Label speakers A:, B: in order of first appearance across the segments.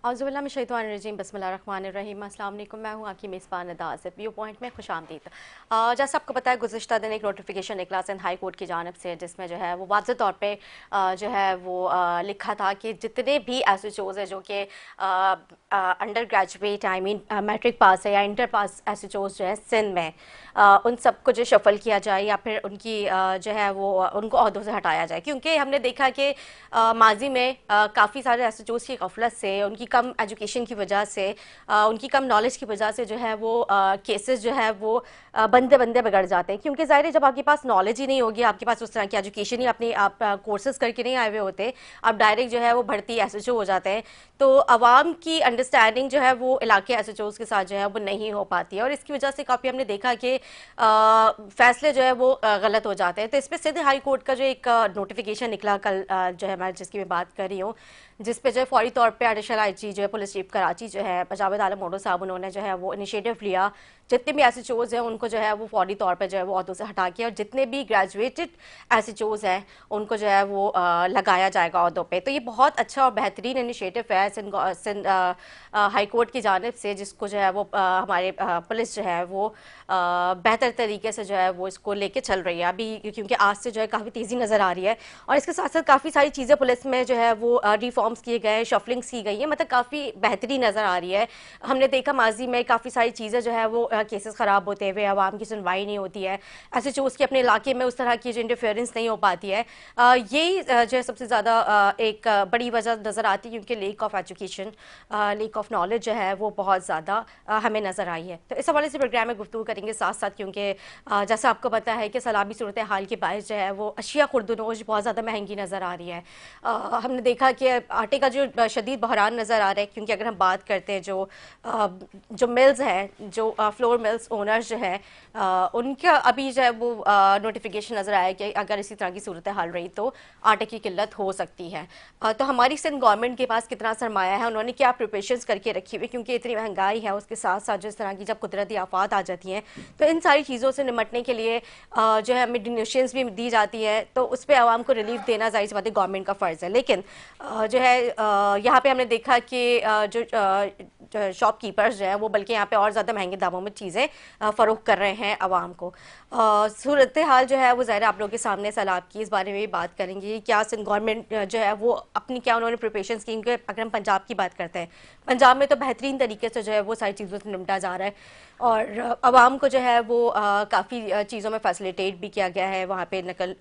A: औज़ुबिल्लाहि मिनश्शैतानिर्रजीम बिस्मिल्लाहिर्रहमानिर्रहीम। अस्सलाम वालेकुम, मैं हूँ आपकी मेज़बान अदाज़। व्यू पॉइंट में खुशामदीद। जैसा आपको पता है गुज़िश्ता दिन एक नोटिफिकेशन निकला सिंध हाई कोर्ट की जानिब से, जिसमें जो है वो वाज़ेह तौर पे जो है वो लिखा था कि जितने भी ऐसे शोज़ हैं जो कि undergraduate I mean matric pass है या इंटर पास ऐसे शोज़ जो है सिंध में, उन सबको जो शफल किया जाए या फिर उनकी जो है वो उनको अहदों से हटाया जाए, क्योंकि हमने देखा कि माजी में काफ़ी सारे ऐसे शोज़ की गफलत से, उनकी कम एजुकेशन की वजह से, उनकी कम नॉलेज की वजह से जो है वो केसेस जो है वो बंदे बंदे बिगड़ जाते हैं। क्योंकि ज़ाहिर है जब आपके पास नॉलेज ही नहीं होगी, आपके पास उस तरह की एजुकेशन ही अपनी आप कोर्सेज करके नहीं आए हुए होते, आप डायरेक्ट जो है वो भर्ती एसएचओ हो जाते हैं, तो आवाम की अंडरस्टैंडिंग जो है वो इलाके एसएचओज के साथ जो है वो नहीं हो पाती है, और इसकी वजह से काफ़ी हमने देखा कि फैसले जो है वो गलत हो जाते हैं। तो इस पर सिंध हाई कोर्ट का जो एक नोटिफिकेशन निकला कल जो है मैं जिसकी मैं बात कर रही हूँ, जिस पे जो है फौरी तौर पे एडिशनल आईजी जो है पुलिस चीफ कराची जो है जावेद आलम मोडो साहब, उन्होंने जो है वो इनिशिएटिव लिया, जितने भी ऐसे चोज़ हैं उनको जो है वो फौरी तौर पे जो है वो अहदों से हटा के, और जितने भी ग्रेजुएटेड ऐसे चोज़ हैं उनको जो है वो लगाया जाएगा अहदों पे। तो ये बहुत अच्छा और बेहतरीन इनिशिएटिव है सिंध हाई कोर्ट की जानिब से, जिसको जो है वो हमारे पुलिस जो है वो बेहतर तरीके से जो है वो इसको लेके चल रही है अभी, क्योंकि आज से जो है काफ़ी तेज़ी नज़र आ रही है, और इसके साथ साथ काफ़ी सारी चीज़ें पुलिस में जो है वो रिफॉर्म्स किए गए, शफलिंग्स की गई है, मतलब काफ़ी बेहतरी नज़र आ रही है। हमने देखा माजी में काफ़ी सारी चीज़ें जो है वो केसेस ख़राब होते हुए आवाम की सुनवाई नहीं होती है, ऐसे चोज़ के अपने इलाके में उस तरह की जो इंटरफेरेंस नहीं हो पाती है। यही जो है सबसे ज़्यादा एक बड़ी वजह नज़र आती है, क्योंकि lake of education, lake of knowledge जो है वो बहुत ज़्यादा हमें नज़र आई है। तो इस हवाले से प्रोग्राम में गुफ्तगू करेंगे साथ साथ, क्योंकि जैसा आपको पता है कि सैलाबी सूरत हाल के बायस जो है वो अशिया खुर्दनोश बहुत ज़्यादा महंगी नज़र आ रही है। हमने देखा कि आटे का जो शदीद बहरान नज़र आ रहा है, क्योंकि अगर हम बात करते हैं जो मिल्स हैं, जो फ्लोर मिल्स ओनर्स जो है, उनका अभी जो है वो नोटिफिकेशन नज़र आया कि अगर इसी तरह की सूरत हाल रही तो आटे की किल्लत हो सकती है। तो हमारी सिंध गवर्नमेंट के पास कितना सरमाया है, उन्होंने क्या प्रिपरेशंस करके रखी हुई, क्योंकि इतनी महंगाई है, उसके साथ साथ जिस तरह की जब कुदरती आफात आ जाती हैं, तो इन सारी चीज़ों से निमटने के लिए जो है हमें डोनेशंस भी दी जाती है, तो उस पर आवाम को रिलीफ देना ज़ाहिर सी बात है गवर्नमेंट का फ़र्ज़ है। लेकिन जो है यहाँ पे हमने देखा कि जो शॉपकीपर्स जो हैं वो बल्कि यहाँ पे और ज़्यादा महंगे दामों में चीज़ें फ़रोख्त कर रहे हैं आवाम को। सूरत हाल जो है वो ज़ाहिर आप लोगों के सामने सैलाब की, इस बारे में भी बात करेंगे। क्या सिंध गवर्नमेंट जो है वो अपनी क्या उन्होंने प्रिपरेशंस की, क्योंकि अगर हम पंजाब की बात करते हैं, पंजाब में तो बेहतरीन तरीके से जो है वो सारी चीज़ों से निपटा जा रहा है, और आवाम को जो है वो काफ़ी चीज़ों में फैसिलिटेट भी किया गया है। वहाँ पे नकल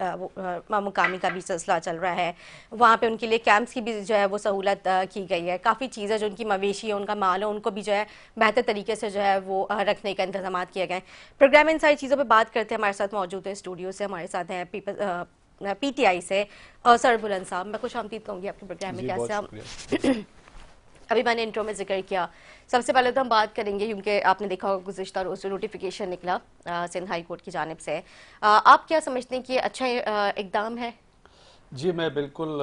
A: मुकामी का भी सिलसिला चल रहा है, वहाँ पे उनके लिए कैंप्स की भी जो है वो सहूलत की गई है। काफ़ी चीज़ें जो उनकी मवेशी है, उनका माल है, उनको भी जो है बेहतर तरीके से जो है वो रखने का इंतजाम किए गए। प्रोग्राम में इन सारी चीज़ों पर बात करते हैं, हमारे साथ मौजूद है स्टूडियो से, हमारे साथ हैं पीटीआई से सर बुलंद साहब। मैं खुश आमदीद कहूँगी आपके प्रोग्राम में। कैसे आप अभी मैंने इंट्रो में जिक्र किया, सबसे पहले तो हम बात करेंगे, क्योंकि आपने देखा होगा गुज़िश्ता रोज़ नोटिफिकेशन निकला सिंध हाई कोर्ट की जानिब से, आप क्या समझते हैं कि ये अच्छा इकदाम है?
B: जी मैं बिल्कुल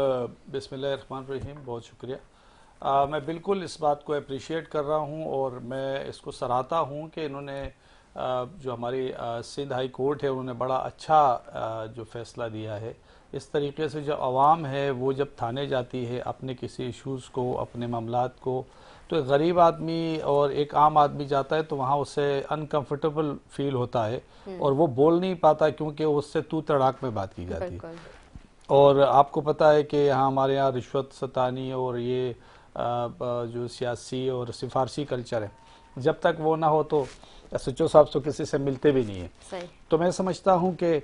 B: बिस्मिल्लाहिर्रहमानिर्रहीम, बहुत शुक्रिया। मैं बिल्कुल इस बात को अप्रिशिएट कर रहा हूँ और मैं इसको सराहता हूँ कि इन्होंने जो हमारी सिंध हाई कोर्ट है उन्होंने बड़ा अच्छा जो फ़ैसला दिया है। इस तरीके से जो आवाम है वो जब थाने जाती है अपने किसी इश्यूज़ को, अपने मामलात को, तो एक गरीब आदमी और एक आम आदमी जाता है तो वहाँ उसे अनकंफर्टेबल फील होता है और वो बोल नहीं पाता, क्योंकि उससे तू तड़ाक में बात की जाती है। और आपको पता है कि यहाँ हमारे यहाँ रिश्वत सतानी और ये जो सियासी और सिफारसी कल्चर है, जब तक वो ना हो तो एसएचओ साहब तो किसी से मिलते भी नहीं है। तो मैं समझता हूँ कि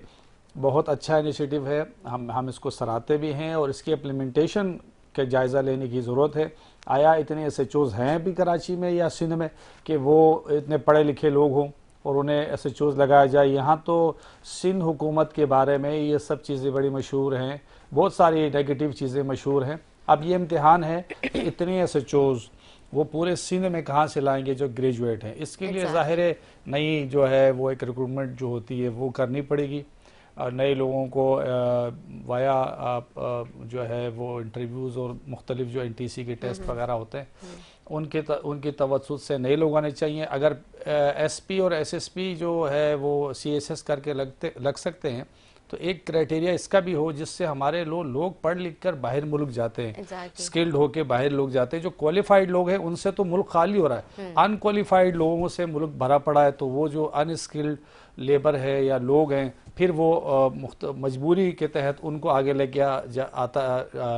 B: बहुत अच्छा इनिशिएटिव है, हम इसको सराहते भी हैं और इसकी इम्प्लीमेंटेशन के जायज़ा लेने की ज़रूरत है। आया इतने एसएचओज़ हैं भी कराची में या सिंध में कि वो इतने पढ़े लिखे लोग हों और उन्हें एसएचओज़ लगाया जाए? यहाँ तो सिंध हुकूमत के बारे में ये सब चीज़ें बड़ी मशहूर हैं, बहुत सारी नेगेटिव चीज़ें मशहूर हैं। अब ये इम्तिहान है कि इतने एसएचओज़ वो पूरे सिंध में कहाँ से लाएंगे जो ग्रेजुएट हैं। इसके लिए ज़ाहिर है नई जो है वो एक रिक्रूटमेंट जो होती है वो करनी पड़ेगी, और नए लोगों को वाया जो है वो इंटरव्यूज़ और मुख्तलिफ जो एनटीसी के टेस्ट वगैरह होते हैं उनकी तवज्जुह से नए लोग आने चाहिए। अगर एसपी और एसएसपी जो है वो सीएसएस करके लग सकते हैं तो एक क्राइटेरिया इसका भी हो जिससे हमारे लोग पढ़ लिख कर बाहर मुल्क जाते हैं, स्किल्ड होके बाहर लोग जाते हैं। जो क्वालिफाइड लोग हैं उनसे तो मुल्क खाली हो रहा है, अनक्वालिफाइड लोगों से मुल्क भरा पड़ा है। तो वो जो अनस्किल्ड लेबर है या लोग हैं, फिर वो मजबूरी के तहत उनको आगे लेके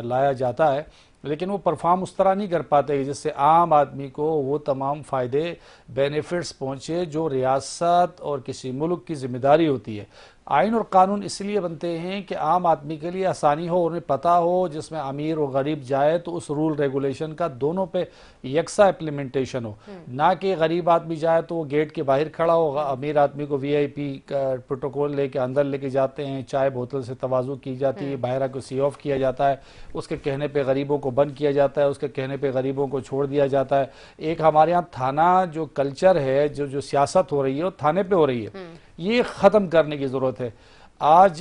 B: लाया जाता है, लेकिन वो परफॉर्म उस तरह नहीं कर पाते जिससे आम आदमी को वो तमाम फ़ायदे बेनिफिट्स पहुँचे जो रियासत और किसी मुल्क की जिम्मेदारी होती है। आइन और कानून इसलिए बनते हैं कि आम आदमी के लिए आसानी हो, उन्हें पता हो, जिसमें अमीर और गरीब जाए तो उस रूल रेगुलेशन का दोनों पे यकसा इम्प्लीमेंटेशन हो, ना कि गरीब आदमी जाए तो वो गेट के बाहर खड़ा होगा, अमीर आदमी को वीआईपी का प्रोटोकॉल लेके अंदर लेके जाते हैं, चाय बोतल से तवाज़ु की जाती है, बाहर को सी ऑफ किया जाता है, उसके कहने पर गरीबों को बंद किया जाता है, उसके कहने पर गरीबों को छोड़ दिया जाता है। एक हमारे यहाँ थाना जो कल्चर है, जो सियासत हो रही है वो थाने पर हो रही है, ये ख़त्म करने की ज़रूरत है। आज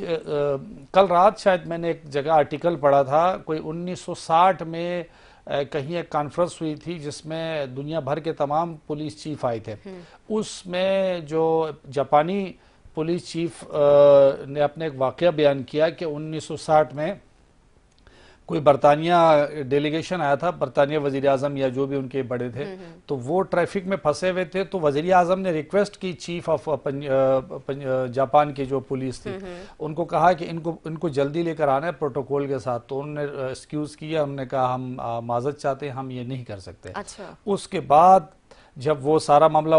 B: कल रात शायद मैंने एक जगह आर्टिकल पढ़ा था, कोई 1960 में कहीं एक कॉन्फ्रेंस हुई थी जिसमें दुनिया भर के तमाम पुलिस चीफ आए थे। उसमें जो जापानी पुलिस चीफ ने अपने एक वाक़या बयान किया कि 1960 में कोई बरतानिया डेलीगेशन आया था, बरतानिया वजीर आजम या जो भी उनके बड़े थे, तो वो ट्रैफिक में फंसे हुए थे। तो वजीर आजम ने रिक्वेस्ट की चीफ ऑफ जापान की जो पुलिस थी, उनको कहा कि इनको जल्दी लेकर आना है प्रोटोकॉल के साथ। तो उन्होंने एक्सक्यूज किया, उन्होंने कहा हम माजरत चाहते हैं, हम ये नहीं कर सकते।
A: अच्छा।
B: उसके बाद जब वो सारा मामला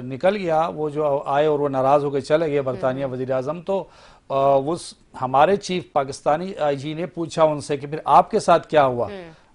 B: निकल गया, वो जो आए और वो नाराज होकर चले गए बरतानिया वजीर आजम, तो उस हमारे चीफ पाकिस्तानी आईजी ने पूछा उनसे कि फिर आपके साथ क्या हुआ,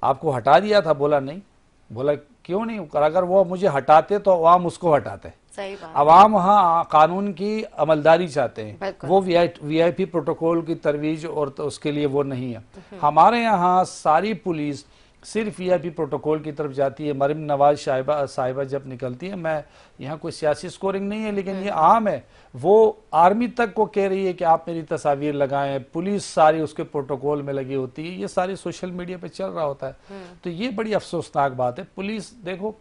B: आपको हटा दिया था? बोला नहीं। बोला क्यों नहीं? अगर वो मुझे हटाते तो अवाम उसको हटाते।
A: सही बात।
B: अवाम वहाँ कानून की अमलदारी चाहते हैं, वो वीआईपी प्रोटोकॉल की तरवीज और तो उसके लिए वो नहीं है। हमारे यहाँ सारी पुलिस सिर्फ वीआईपी प्रोटोकॉल की तरफ जाती है। मरियम नवाज साहिबा जब निकलती है, मैं यहाँ कोई सियासी स्कोरिंग नहीं है, लेकिन ये आम है, वो आर्मी तक को कह रही है कि आप मेरी तस्वीर लगाएं, पुलिस सारी उसके प्रोटोकॉल में लगी होती है, ये सारी सोशल मीडिया पे चल रहा होता है। तो ये बड़ी अफसोसनाक बात है। पुलिस देखो,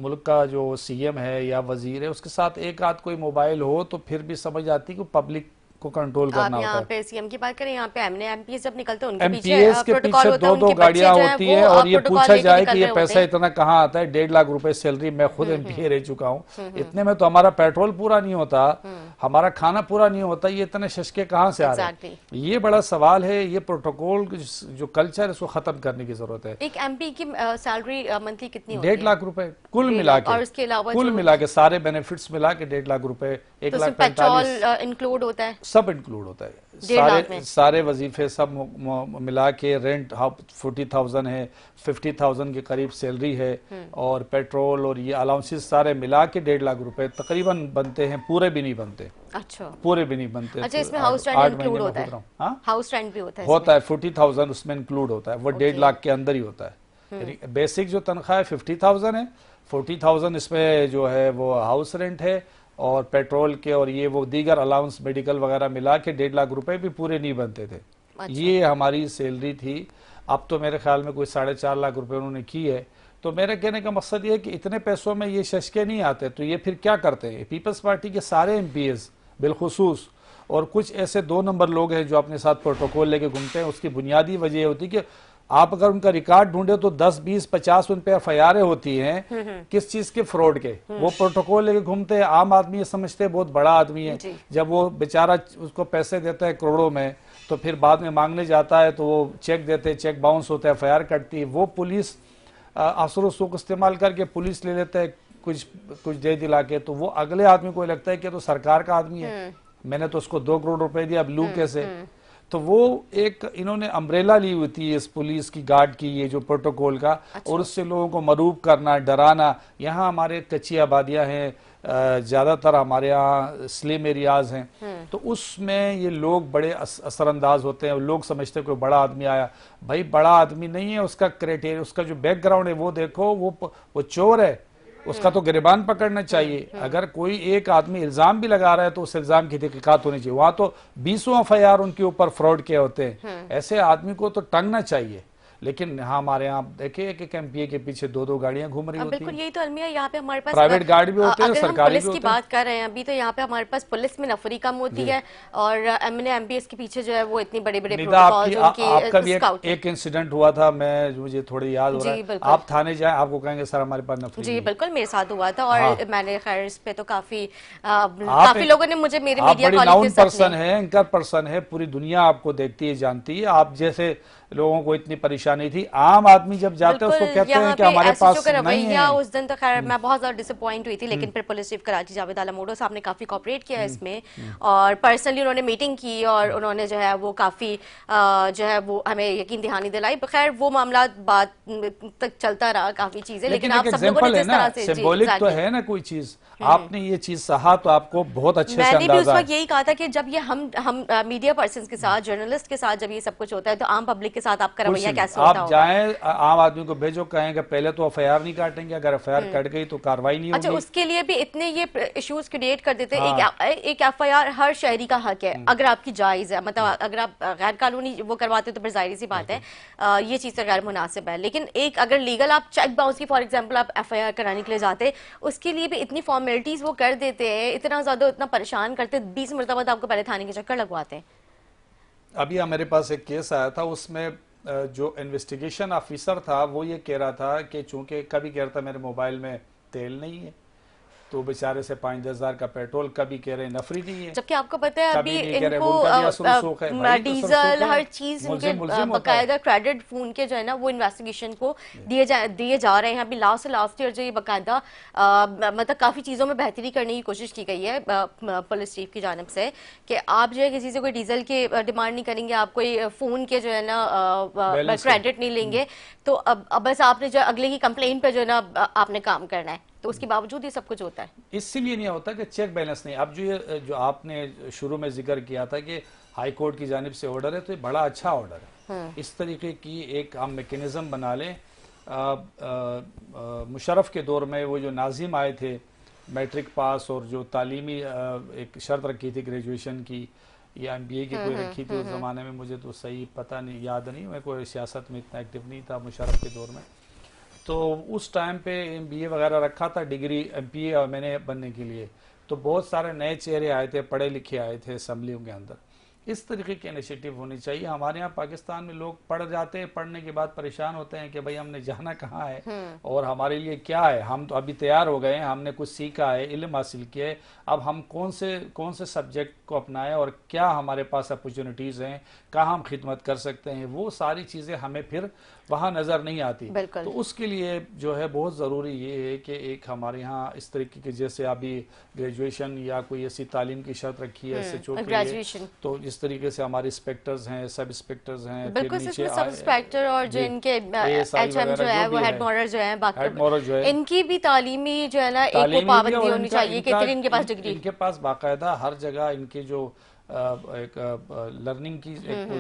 B: मुल्क का जो सीएम है या वजीर है, उसके साथ एक आध कोई मोबाइल हो तो फिर भी समझ आती है कि पब्लिक को कंट्रोल करना होता है।
A: यहाँ पे सीएम की बात करें, यहाँ पे एमपीएस जब निकलते हैं उनके
B: एमपीएस के पीछे दो गाड़ियां होती है, और ये पूछा जाए कि ये पैसा इतना कहाँ आता है। 1.5 लाख रुपए सैलरी, मैं खुद एमपीए रह चुका हूँ, इतने में तो हमारा पेट्रोल पूरा नहीं होता, हमारा खाना पूरा नहीं होता, ये इतने शशके कहाँ से आ रहे हैं? ये बड़ा सवाल है। ये प्रोटोकॉल जो कल्चर है उसको खत्म करने की जरूरत है।
A: एक एमपी की सैलरी मंथली कितनी होती
B: 1.5 लाख रुपए कुल मिला के,
A: और उसके अलावा
B: कुल मिला के सारे बेनिफिट्स मिला के 1.5 लाख रुपए, 1,45,000
A: पेट्रोल इंक्लूड होता है,
B: सब इंक्लूड होता है, सारे वजीफे सब मिला के। रेंट 40,000 है, 50,000 के करीब सैलरी है, और पेट्रोल और ये अलाउंसेस सारे मिला के 1.5 लाख रुपए तकरीबन बनते हैं। पूरे भी नहीं बनते।
A: अच्छा,
B: पूरे भी नहीं बनते।
A: अच्छा, इसमें हाउस रेंट इंक्लूड होता है? हाँ, हाउस रेंट भी होता है
B: 40,000 उसमें इंक्लूड होता है, वो 1.5 लाख के अंदर ही होता है। बेसिक जो तनख्वाह है 50,000 है, 40,000 इसमें जो है वो हाउस रेंट है, और पेट्रोल के और ये वो दीगर अलाउंस मेडिकल वगैरह मिला के 1.5 लाख रुपए भी पूरे नहीं बनते थे। अच्छा। ये हमारी सैलरी थी। अब तो मेरे ख्याल में कोई 4.5 लाख रुपए उन्होंने की है। तो मेरे कहने का मकसद ये है कि इतने पैसों में ये शशके नहीं आते, तो ये फिर क्या करते हैं? पीपल्स पार्टी के सारे एमपीएस बिलखुसूस, और कुछ ऐसे 2 नंबर लोग हैं जो अपने साथ प्रोटोकॉल लेके घूमते हैं। उसकी बुनियादी वजह होती है कि आप अगर उनका रिकॉर्ड ढूंढे तो 10, 20, 50 उन पे एफआईआर होती हैं किस चीज के, फ्रॉड के। वो प्रोटोकॉल लेके घूमते हैं। आम आदमी ये समझते हैं बहुत बड़ा आदमी है, जब वो बेचारा उसको पैसे देता है करोड़ों में, तो फिर बाद में मांगने जाता है तो वो चेक देते, चेक बाउंस होता है, एफआईआर कटती है। वो पुलिस असर सूख इस्तेमाल करके पुलिस ले लेता है कुछ दे दिला के, तो वो अगले आदमी को लगता है कि तो सरकार का आदमी है, मैंने तो उसको 2 करोड़ रुपए दिया, अब लूं कैसे? तो वो एक इन्होंने अम्ब्रेला ली हुई थी इस पुलिस की गार्ड की, ये जो प्रोटोकॉल का। अच्छा। और उससे लोगों को मरूब करना, डराना। यहाँ हमारे कच्ची आबादियाँ हैं, ज़्यादातर हमारे यहाँ स्लिम एरियाज हैं, तो उसमें ये लोग बड़े असरअंदाज होते हैं। लोग समझते हैं कोई बड़ा आदमी आया, भाई बड़ा आदमी नहीं है, उसका क्राइटेरिया, उसका जो बैकग्राउंड है वो देखो, वो चोर है, उसका तो गिरबान पकड़ना चाहिए। अगर कोई एक आदमी इल्जाम भी लगा रहा है तो उस इल्जाम की तहकीकात होनी चाहिए। वहां तो 20 एफआईआर उनके ऊपर फ्रॉड के होते हैं। ऐसे आदमी को तो टंगना चाहिए। लेकिन यहाँ हमारे यहाँ देखिए एक एमपीए के पीछे दो दो गाड़ियां घूम रही होती
A: बिल्कुल
B: हैं।
A: यही तो अलमिया यहाँ पे हमारे पास
B: प्राइवेट गाड़ी भी होते हैं,
A: अगर हम
B: सरकारी
A: पुलिस
B: भी
A: की
B: होते हैं।
A: बात कर रहे हैं अभी, तो यहाँ पे हमारे पास पुलिस में नफरी कम होती
B: जी।
A: है, और एमएनए एमबीएस के पीछे जो है वो इतने बड़े बड़े
B: निदा, आपकी
A: प्रोटोकॉल्स
B: आपका भी
A: उनकी स्काउटिंग।
B: एक इंसिडेंट हुआ था, मुझे थोड़ी याद हो रहा
A: जी
B: है।
A: बिल्कुल।
B: आप थाने जाएं, आपको कहेंगे सर हमारे पास नफरी
A: जी
B: नहीं है।
A: बिल्कुल मेरे साथ हुआ था, और
B: हाँ,
A: मैंने खैर इस पे तो काफी
B: आप
A: काफी लोगों ने मुझे, मेरे
B: आप
A: मीडिया
B: बड़ी
A: कॉलीग
B: नाउन
A: थे सबने।
B: पर्सन है, एंकर पर्सन है, पूरी दुनिया आपको देखती है, जानती है। आप जैसे लोगों को इतनी परेशानी थी, आम आदमी जब जाते हैं
A: बिल्कुल,
B: उसको कहते हैं
A: यहाँ
B: कि
A: पे
B: हमारे
A: एसएचओ
B: पास
A: का
B: नहीं है।
A: रवैया उस दिन तो खैर मैं बहुत ज़्यादा डिसअपॉइंट हुई थी, लेकिन फिर पुलिस चीफ कराची जावेद आलम मोडो साहब ने काफ़ी कॉपरेट किया इसमें, और पर्सनली उन्होंने मीटिंग की, और उन्होंने जो है वो काफ़ी जो है वो हमें यकीन दहानी दिलाई। खैर वो मामला बात तक चलता रहा, काफ़ी चीज़ें, लेकिन
B: लेकिन
A: आप
B: एक
A: सब लोगों ने
B: एग्जाम्पल है
A: जिस
B: ना,
A: तरह से, जी
B: सिंबॉलिक तो
A: एग्जैक्टली,
B: है ना कोई चीज। आपने ये चीज सहा तो आपको बहुत अच्छे से
A: मैंने भी उस
B: अंदाजा
A: वक्त
B: है।
A: यही कहा था कि जब ये हम मीडिया पर्सन के साथ, जर्नलिस्ट के साथ जब ये सब कुछ होता है, तो आम पब्लिक के साथ आपका
B: कुछ
A: रवैया
B: नहीं,
A: कैसे होता
B: आप
A: होगा।
B: जाएं, आम आदमी को भेजो, कहेंगे पहले तो एफआईआर नहीं काटेंगे, अगर एफआईआर कट गई तो कार्रवाई नहीं
A: अच्छा,
B: होगी।
A: उसके लिए भी इतने ये इश्यूज क्रिएट कर देते हैं।
B: हाँ,
A: एक एफआईआर हर शहरी का हक है, अगर आपकी जायज है, मतलब अगर आप गैर कानूनी वो करवाते हो तो फिर जाहिर सी बात है ये चीज़ तो गैर मुनासिब है। लेकिन एक अगर लीगल आप चेक बाउंस की फॉर एग्जांपल आप एफआईआर कराने के लिए जाते, उसके लिए भी इतनी फॉर्मेलिटीज वो कर देते हैं, इतना ज़्यादा इतना परेशान करते, 20 मरतबा तो आपको पहले थाने के चक्कर लगवाते हैं।
B: अभी मेरे पास एक केस आया था, उसमें जो इन्वेस्टिगेशन ऑफिसर था वो ये कह रहा था कि चूंकि कभी कह रहा था मेरे मोबाइल में तेल नहीं है, तो बेचारे से 5-10 हज़ार का पेट्रोल, कभी कह रहे नफरी नहीं है,
A: जबकि आपको पता है
B: कभी
A: अभी
B: नहीं कह रहे
A: इनको
B: उनका भी असर-रसूख है। भाई तो
A: डीजल
B: असर-रसूख है,
A: हर चीज इनके
B: मुल्जिम मुल्जिम होता है।
A: बकायदा क्रेडिट फोन के जो है ना वो इन्वेस्टिगेशन को दिए जा रहे हैं। अभी लास्ट ईयर जो ये बकायदा मतलब काफी चीजों में बेहतरी करने की कोशिश की गई है पुलिस चीफ की जानब से, कि आप जो है किसी से कोई डीजल के डिमांड नहीं करेंगे, आप कोई फोन के जो है ना
B: बैलेंस
A: क्रेडिट नहीं लेंगे, तो अब बस आपने जो अगले की कंप्लेंट पे जो है ना आपने काम करना है, तो उसके बावजूद ये सब कुछ होता है।
B: इसीलिए नहीं होता कि चेक बैलेंस नहीं। अब जो आपने शुरू में जिक्र किया था कि हाई कोर्ट की जानिब से ऑर्डर है, तो ये बड़ा अच्छा ऑर्डर है। इस तरीके की एक हम मैकेनिज्म बना लें। मुशर्रफ के दौर में वो जो नाजिम आए थे मैट्रिक पास, और जो तालीमी एक शर्त रखी थी ग्रेजुएशन की या एमबीए की कोई रखी थी उस ज़माने में, मुझे तो सही पता नहीं, याद नहीं, मैं कोई सियासत में इतना एक्टिव नहीं था मुशर्रफ के दौर में। तो उस टाइम पे एमबीए वगैरह रखा था, डिग्री एमपीए और मैंने बनने के लिए, तो बहुत सारे नए चेहरे आए थे, पढ़े लिखे आए थे असम्बलियों के अंदर। इस तरीके की इनिशिएटिव होनी चाहिए। हमारे यहाँ पाकिस्तान में लोग पढ़ जाते हैं, पढ़ने के बाद परेशान होते हैं कि भाई हमने जाना कहाँ है और हमारे लिए क्या है। हम तो अभी तैयार हो गए हैं, हमने कुछ सीखा है, इल्म हासिल किया है, अब हम कौन से सब्जेक्ट को अपनाएं और क्या हमारे पास अपॉर्चुनिटीज़ हैं, कहाँ हम खिदमत कर सकते हैं, वो सारी चीज़ें हमें फिर वहाँ नज़र नहीं आती। तो उसके लिए जो है बहुत ज़रूरी ये है कि एक हमारे यहाँ इस तरीके के, जैसे अभी ग्रेजुएशन या कोई ऐसी तालीम की शर्त रखी है एसएचओ के लिए, तो जिस तरीके से हमारे इंस्पेक्टर्स हैं, सब इंस्पेक्टर्स हैं,
A: बिल्कुल, इसमें सब इंस्पेक्टर और जो इनके एचएम जो है वो हेड मॉडल जो है, इनकी भी तालीमी जो है ना एक को पाबंदी होनी चाहिए कि इनके पास डिग्री,
B: इनके पास बाकायदा हर जगह इनके जो एक लर्निंग की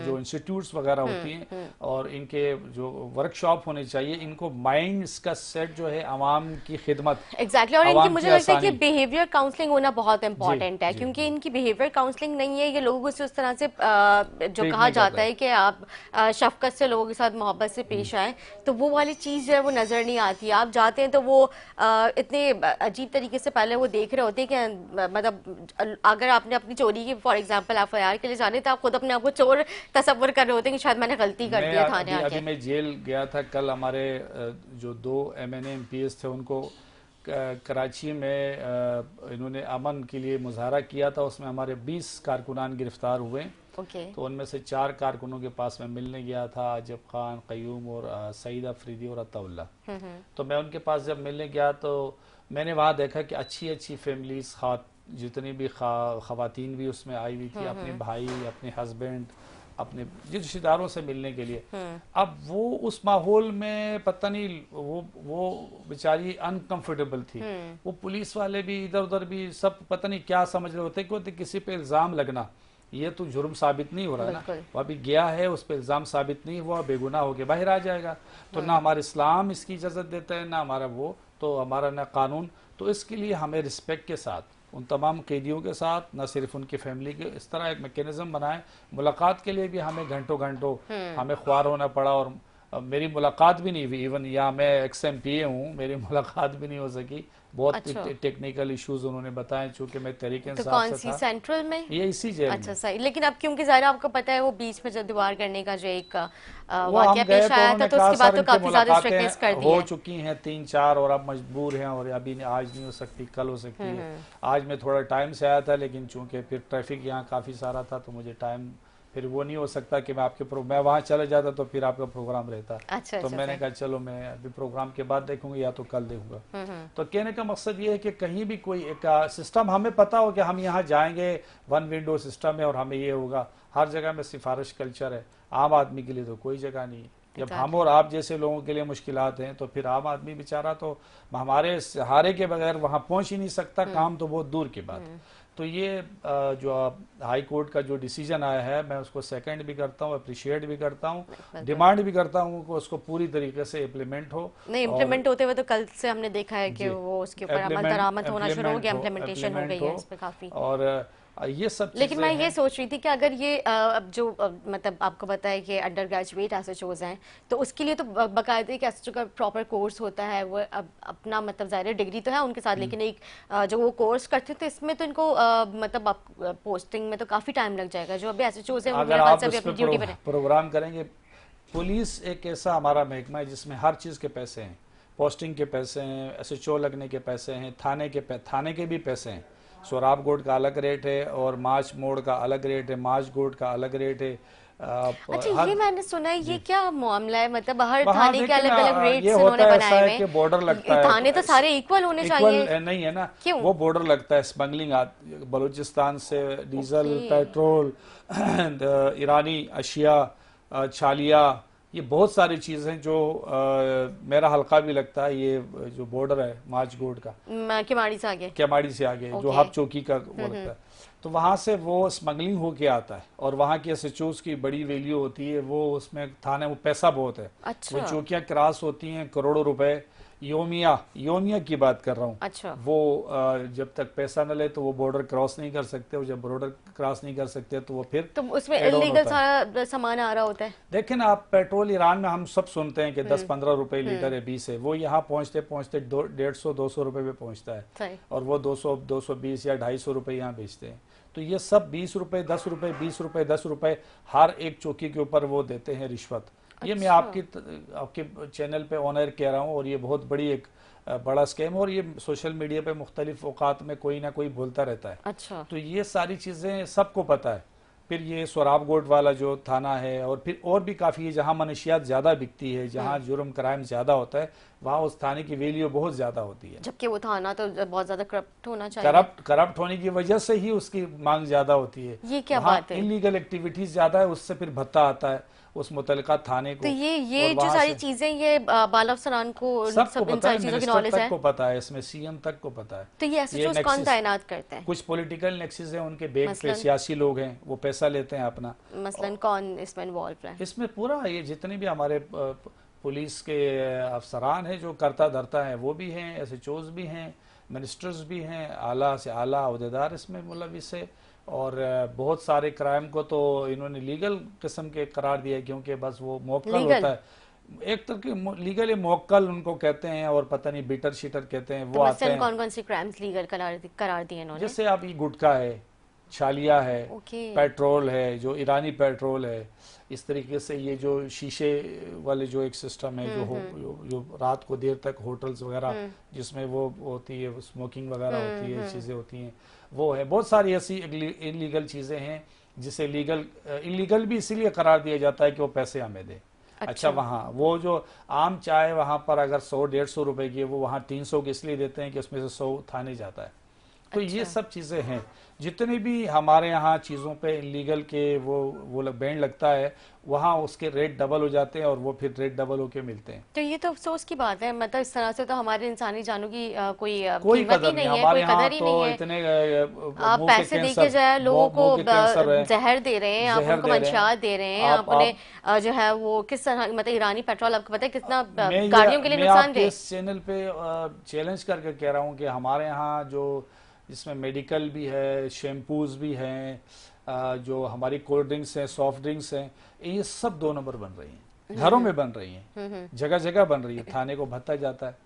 B: जो इंस्टीट्यूट्स वगैरह होती हैं और इनके जो वर्कशॉप होने चाहिए, इनको माइंड इसका सेट जो है आवाम की खिदमत।
A: एग्जैक्टली, और इनकी मुझे लगता है कि बिहेवियर काउंसलिंग होना बहुत इंपॉर्टेंट है, क्योंकि इनकी बिहेवियर काउंसलिंग नहीं है। ये लोगों से उस तरह से जो कहा जाता है कि आप शफकत से लोगों के साथ मोहब्बत से पेश आए, तो वो वाली चीज़ जो है वो नज़र नहीं आती। आप जाते हैं तो वो इतने अजीब तरीके से पहले वो देख रहे होते हैं कि मतलब अगर आपने अपनी चोरी की फॉर एग्जाम्पल एफआईआर के लिए जाने, तो आप खुद अपने आप को चोर तस्वर कर रहे होते हैं कि शायद मैंने गलती कर दिया थाने आके।
B: अभी मैं जेल गया था कल, हमारे जो 2 एमएनए एमपीएस थे उनको कराची में इन्होंने अमन के लिए मुजाहरा किया था, उसमें हमारे 20 कारकुनान गिरफ्तार हुए। तो उनमें से 4 कारकुनों के पास में मिलने गया था, अजब खान, क़य्यूम और सईद अफरीदी और अताउल्ला। तो मैं उनके पास जब मिलने गया तो मैंने वहाँ देखा कि अच्छी अच्छी फैमिलीज, जितनी भी खवातीन भी उसमें आई हुई थी, अपने भाई, अपने हस्बैंड, अपने रिश्तेदारों से मिलने के लिए। अब वो उस माहौल में पता नहीं, वो बेचारी अनकंफर्टेबल थी। वो पुलिस वाले भी इधर उधर भी सब पता नहीं क्या समझ रहे होते कि किसी पे इल्ज़ाम लगना, ये तो जुर्म साबित नहीं हो रहा है ना, वो अभी गया है, उस पर इल्ज़ाम साबित नहीं हुआ, बेगुनाह होकर बाहर आ जाएगा। तो ना हमारा इस्लाम इसकी इजाज़त देता है, ना हमारा वो, तो हमारा ना कानून। तो इसके लिए हमें रिस्पेक्ट के साथ उन तमाम कैदियों के साथ, न सिर्फ उनकी फैमिली के, इस तरह एक मैकेनिज्म बनाए। मुलाकात के लिए भी हमें घंटों हमें ख्वार होना पड़ा और मेरी मुलाकात भी नहीं हुई, इवन यहाँ मैं XMPA हूँ, मेरी मुलाकात भी नहीं हो सकी। बहुत
A: अच्छा,
B: टेक्निकल इश्यूज उन्होंने बताए, चूंकि मैं तहरीक
A: तो
B: इंसाफ
A: कौन
B: से
A: सी,
B: था।
A: सेंट्रल में?
B: ये इसी जेल
A: अच्छा
B: में।
A: सही, लेकिन अब क्योंकि ज़ाहिर है आपको पता है वो बीच में जो दीवार करने का जो एक
B: वो हम
A: वाकया
B: गए
A: पेश
B: तो
A: आया था,
B: उन्होंने
A: तो
B: कहा
A: उसके बाद
B: सर
A: तो
B: इनके
A: काफ़ी ज़्यादा स्ट्रिक्टनेस कर
B: मुलाकातें
A: दी
B: हो
A: है।
B: चुकी हैं 3-4 और आप मजबूर हैं, और अभी नहीं, आज नहीं हो सकती, कल हो सकती है। आज मैं थोड़ा टाइम से आया था, लेकिन चूंकि फिर ट्रैफिक यहाँ काफ़ी सारा था तो मुझे टाइम फिर वो नहीं हो सकता कि मैं वहाँ चले जाता तो फिर आपका प्रोग्राम रहता।
A: अच्छा
B: तो
A: अच्छा
B: मैंने
A: सही।
B: कहा चलो मैं अभी प्रोग्राम के बाद देखूंगा या तो कल देखूंगा। तो कहने का मकसद ये है कि कहीं भी कोई एक सिस्टम हमें पता हो कि हम यहाँ जाएंगे, वन विंडो सिस्टम है और हमें ये होगा। हर जगह में सिफारिश कल्चर है, आम आदमी के लिए तो कोई जगह नहीं। जब हम
A: एग्जैक्टली।
B: और आप जैसे लोगों के लिए मुश्किलात हैं तो फिर आम आदमी बेचारा तो हमारे सहारे के बगैर वहाँ पहुँच ही नहीं सकता, काम तो बहुत दूर की बात। तो ये जो हाई कोर्ट का जो डिसीजन आया है, मैं उसको सेकंड भी करता हूँ, अप्रिशिएट भी करता हूँ,
A: बिल्कुल।
B: डिमांड भी करता हूँ कि उसको पूरी तरीके से इम्प्लीमेंट हो।
A: नहीं,
B: और
A: इम्प्लीमेंट होते हुए तो कल से हमने देखा है कि
B: जी,
A: वो उसके ऊपर अमल दरामद होना शुरू हो गया, इम्प्लीमेंटेशन हो
B: इम्प्लीमेंट
A: गई
B: हो।
A: है इस पे काफ़ी।
B: और ये सब
A: लेकिन
B: चीज़ें
A: मैं ये
B: हैं।
A: सोच रही थी कि अगर ये अब जो मतलब आपको पता है कि अंडर ग्रेजुएट एसएचओज हैं, तो उसके लिए तो बाकायदे एक एसएचओ का प्रॉपर कोर्स होता है। वो अब अपना मतलब ज़ाहिर डिग्री तो है उनके साथ, लेकिन एक जो वो कोर्स करते थे इसमें तो इनको मतलब पोस्टिंग में तो काफ़ी टाइम लग जाएगा। जो अभी एसएचओज हैं वो
B: अगर
A: मेरे ख्याल
B: आप
A: से अभी
B: इस पे
A: अपनी ड्यूटी पर हैं।
B: प्रोग्राम करेंगे, पुलिस एक ऐसा हमारा महकमा है जिसमें हर चीज़ के पैसे हैं, पोस्टिंग के पैसे हैं, SHO लगने के पैसे हैं, थाने के भी पैसे हैं। सोराब गोड का अलग रेट है और माच मोड़ का अलग रेट है, माच गोड का अलग रेट है।
A: अच्छा, ये
B: हर
A: मैंने सुना है, ये
B: जी,
A: क्या मामला है? मतलब हर
B: वहाँ
A: थाने के
B: देखें ना,
A: अलग अलग
B: ये
A: रेट्स
B: होता
A: इन्होंने
B: है ऐसा
A: बनाए
B: है
A: हुए
B: कि बॉर्डर लगता
A: हैं।
B: है
A: थाने तो सारे इक्वल होने
B: इक्वल
A: चाहिए।
B: नहीं है ना।
A: क्यों?
B: वो बॉर्डर लगता है, स्मगलिंग बलूचिस्तान से डीजल,
A: ओके।
B: पेट्रोल, ईरानी अशिया, छालिया, ये बहुत सारी चीज़ें जो मेरा हल्का भी लगता है, ये जो बॉर्डर है माचगोड का,
A: किमाड़ी से आगे।
B: केमाड़ी से आगे जो
A: ओके।
B: हब चौकी का वो लगता है, तो वहाँ से वो स्मगलिंग होके आता है। और वहाँ के SHOs की बड़ी वैल्यू होती है, वो उसमें थाने में पैसा बहुत है। वो
A: अच्छा
B: चौकियाँ क्रॉस होती हैं करोड़ों रुपए, योमिया की बात कर रहा हूँ।
A: अच्छा।
B: वो जब तक पैसा न ले तो वो बॉर्डर क्रॉस नहीं कर सकते, और जब बॉर्डर क्रॉस नहीं कर सकते तो वो फिर
A: तो उसमें
B: एड ऑन
A: इलीगल
B: होता है।
A: सारा सामान आ रहा होता है।
B: देखें ना आप, पेट्रोल ईरान में हम सब सुनते हैं कि 10-15 रुपए लीटर है, 20 है, वो यहाँ पहुँचते पहुँचते 150-200 रुपए पे पहुँचता है।
A: सही।
B: और वो 200-220 या 250 रुपए यहाँ बेचते हैं। तो ये सब 20 रुपए 10 रुपए 20 रुपए 10 रुपए हर एक चौकी के ऊपर वो देते हैं रिश्वत। ये मैं
A: अच्छा
B: आपके चैनल पे ऑन एयर कह रहा हूँ, और ये बहुत बड़ी एक बड़ा स्कैम है, और ये सोशल मीडिया पे मुख्तलिफ औकात में कोई ना कोई बोलता रहता है।
A: अच्छा।
B: तो ये सारी चीज़ें सबको पता है। फिर ये सोराब गोट वाला जो थाना है, और फिर और भी काफ़ी है जहाँ मनशियात ज़्यादा बिकती है, जहाँ जुर्म क्राइम ज़्यादा होता है, वहाँ उस थाने की वैल्यू बहुत ज़्यादा होती है।
A: जबकि वो थाना तो बहुत ज्यादा करप्ट होना चाहिए।
B: करप्ट होने की वजह से ही उसकी मांग ज़्यादा होती है।
A: ये क्या
B: वहाँ
A: बात है?
B: इलीगल एक्टिविटीज़ ज़्यादा है, उससे फिर भत्ता आता है उस मुतलका थाने
A: तो
B: को।
A: ये
B: और
A: जो
B: वहाँ
A: सारी
B: से
A: चीजें, ये बाला अफसरान को
B: सबको
A: सब इन
B: पता है,
A: सारी चीजों की
B: मिनिस्टर
A: नॉलेज
B: तक
A: है?
B: को पता है, इसमें CM तक को पता है।
A: तो ये
B: ये
A: एसएचओज कौन
B: नेक्सिस,
A: तैनात करते हैं?
B: कुछ पॉलिटिकल नेक्सिस है उनके बैग पे,
A: मसलन
B: सियासी लोग हैं, वो पैसा लेते हैं अपना।
A: मसलन कौन इसमें इन्वॉल्व है?
B: इसमें पूरा ये जितने भी हमारे पुलिस के अफसरान हैं जो करता धरता है, वो भी हैं, SHOs भी हैं, मिनिस्टर्स भी हैं, आला से आला अहदेदार इसमें मुलविस है। और बहुत सारे क्राइम को तो इन्होंने लीगल किस्म के करार दिया, क्योंकि बस वो मौक्कल
A: लीगल?
B: होता है, एक तरह की लीगल मौक्कल उनको कहते हैं, और पता नहीं बीटर शीटर कहते हैं,
A: तो
B: वो आते
A: मसलन
B: हैं।
A: कौन कौन सी क्राइम्स लीगल करार दिए इन्होंने?
B: जैसे आप ये गुटखा है, छालिया है,
A: ओके।
B: पेट्रोल है, जो ईरानी पेट्रोल है, इस तरीके से ये जो शीशे वाले जो एक सिस्टम है, जो रात को देर तक होटल्स वगैरह जिसमें वो होती है, स्मोकिंग वगैरह होती है, चीज़ें होती हैं, वो है। बहुत सारी ऐसी इलीगल चीज़ें हैं जिसे इलीगल भी इसीलिए करार दिया जाता है कि वो पैसे हमें दे। अच्छा, वहाँ वो जो आम चाय वहाँ पर अगर 100-150 रुपए की है, वो वहाँ 300 की इसलिए देते हैं कि उसमें से 100 थाने जाता है। तो ये सब चीज़ें हैं। जितने भी हमारे यहाँ चीज़ों पे इलीगल के वो बैंड लगता है, वहाँ उसके रेट डबल हो जाते हैं, और वो फिर रेट डबल होके मिलते हैं।
A: तो ये तो अफसोस की बात है। मतलब इस तरह से तो हमारे इंसानी जानों की कोई
B: कोई
A: कीमत ही
B: कदर नहीं
A: नहीं है,
B: हमारे
A: कोई
B: यहाँ
A: कदर ही
B: तो,
A: नहीं है।
B: इतने
A: आप
B: मुंह के
A: पैसे दे के
B: कैंसर,
A: जो है लोगों को
B: मुंह के कैंसर है,
A: जहर दे रहे हैं, आप
B: जहर
A: उनको
B: दे रहे हैं।
A: मंशियात दे रहे हैं, आप उन्हें जो है वो किस तरह, मतलब ईरानी पेट्रोल आपको पता है कितना गाड़ियों के लिए
B: मैं
A: नुकसान
B: आपके
A: दे।
B: इस चैनल पे चैलेंज करके कह रहा हूँ कि हमारे यहाँ जो इसमें मेडिकल भी है, शैम्पूज भी हैं, जो हमारी कोल्ड ड्रिंक्स हैं, सॉफ्ट ड्रिंक्स हैं, ये सब 2 नंबर बन रही हैं। घरों में बन रही हैं, जगह जगह बन रही है। थाने को भत्ता जाता है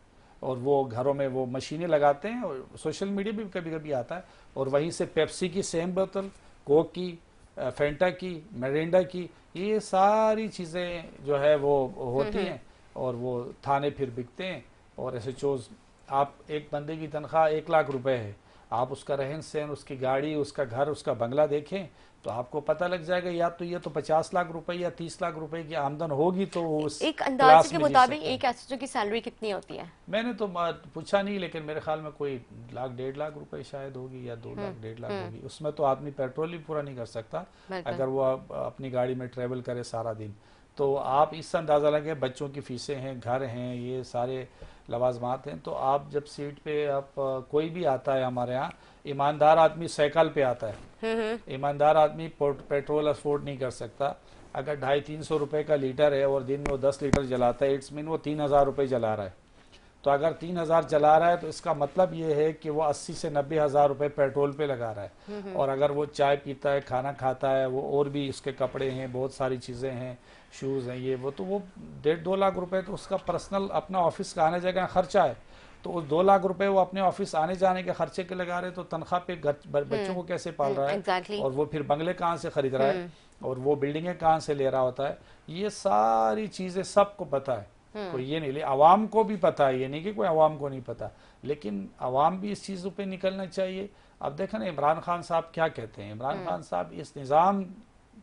B: और वो घरों में वो मशीनें लगाते हैं और सोशल मीडिया भी कभी कभी आता है, और वहीं से पेप्सी की सेम बोतल, कोक की, फेंटा की, मिरिंडा की, ये सारी चीज़ें जो है वो होती हैं और वो थाने फिर बिकते हैं। और ऐसे चोज, आप एक बंदे की तनख्वाह 1 लाख रुपए है, आप उसका रहन सहन, उसकी गाड़ी, उसका घर, उसका बंगला देखें तो आपको पता लग जाएगा या तो ये तो 50 लाख रुपए या 30 लाख रुपए की आमदन होगी तो वो उस
A: एक अंदाजे
B: क्लास
A: के
B: में जी
A: मुताबिक
B: सकते हैं।
A: एक एसएचओ की सैलरी कितनी होती है?
B: मैंने तो पूछा नहीं, लेकिन मेरे ख्याल में कोई 1 लाख 1.5 लाख रुपए शायद होगी, या 2 लाख 1.5 लाख होगी। उसमें तो आदमी पेट्रोल ही पूरा नहीं कर सकता
A: बिल्कुल।
B: अगर वो अपनी गाड़ी में ट्रेवल करे सारा दिन। तो आप इससे अंदाज़ा लगे, बच्चों की फीसें हैं, घर हैं, ये सारे लवाजमात हैं। तो आप जब सीट पे आप कोई भी आता है हमारे यहाँ, ईमानदार आदमी साइकिल पे आता है, ईमानदार आदमी पेट्रोल अफोर्ड नहीं कर सकता। अगर 250-300 रुपए का लीटर है और दिन में वो 10 लीटर जलाता है, इट्स मीन वो 3000 रुपये जला रहा है। तो अगर 3000 जला रहा है तो इसका मतलब ये है कि वो 80 से 90 हज़ार रुपये पेट्रोल पे लगा रहा है। और अगर वो चाय पीता है, खाना खाता है, वो और भी उसके कपड़े हैं, बहुत सारी चीज़ें हैं, शूज़ हैं, ये वो, तो वो 1.5-2 लाख रुपए तो उसका पर्सनल अपना ऑफिस का आने जाने का खर्चा है। तो उस 2 लाख रुपए वो अपने ऑफिस आने जाने के खर्चे के लगा रहे, तो तनख्वाह पे बच्चों को कैसे पाल रहा है,
A: एग्जैक्टली।
B: और वो फिर बंगले कहाँ से खरीद रहा है, और वो बिल्डिंगें कहाँ से ले रहा होता है। ये सारी चीज़ें सबको पता है, कोई ये नहीं ले, आवाम को भी पता है, ये नहीं कि कोई आवाम को नहीं पता, लेकिन आवाम भी इस चीज़ों पे निकलना चाहिए। अब देखें ना, इमरान खान साहब क्या कहते हैं। इमरान खान साहब इस निज़ाम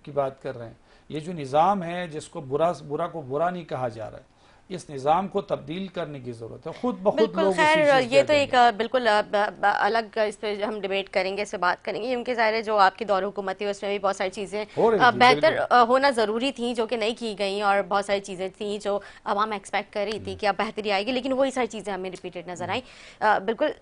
B: की बात कर रहे हैं। ये जो निज़ाम है, जिसको बुरा को बुरा नहीं कहा जा रहा है, इस निज़ाम को तब्दील करने की ज़रूरत है। खुद ब खुद
A: बिल्कुल।
B: लोग
A: खैर,
B: उसी चीज़
A: ये
B: पे
A: तो
B: आ
A: एक
B: जाएंगे।
A: बिल्कुल अलग इस पे हम डिबेट करेंगे, इस पे बात करेंगे, क्योंकि ज़ाहिर है जो आपकी दौर हुकूमत थी उसमें भी बहुत सारी चीज़ें
B: हो रही थी
A: बेहतर
B: बिल्कुल।
A: होना ज़रूरी थी जो कि नहीं की गई, और बहुत सारी चीज़ें थी जो आवाम एक्सपेक्ट कर रही थी कि अब बेहतरी आएगी, लेकिन वही सारी चीज़ें हमें रिपीटेड नज़र आई। बिल्कुल।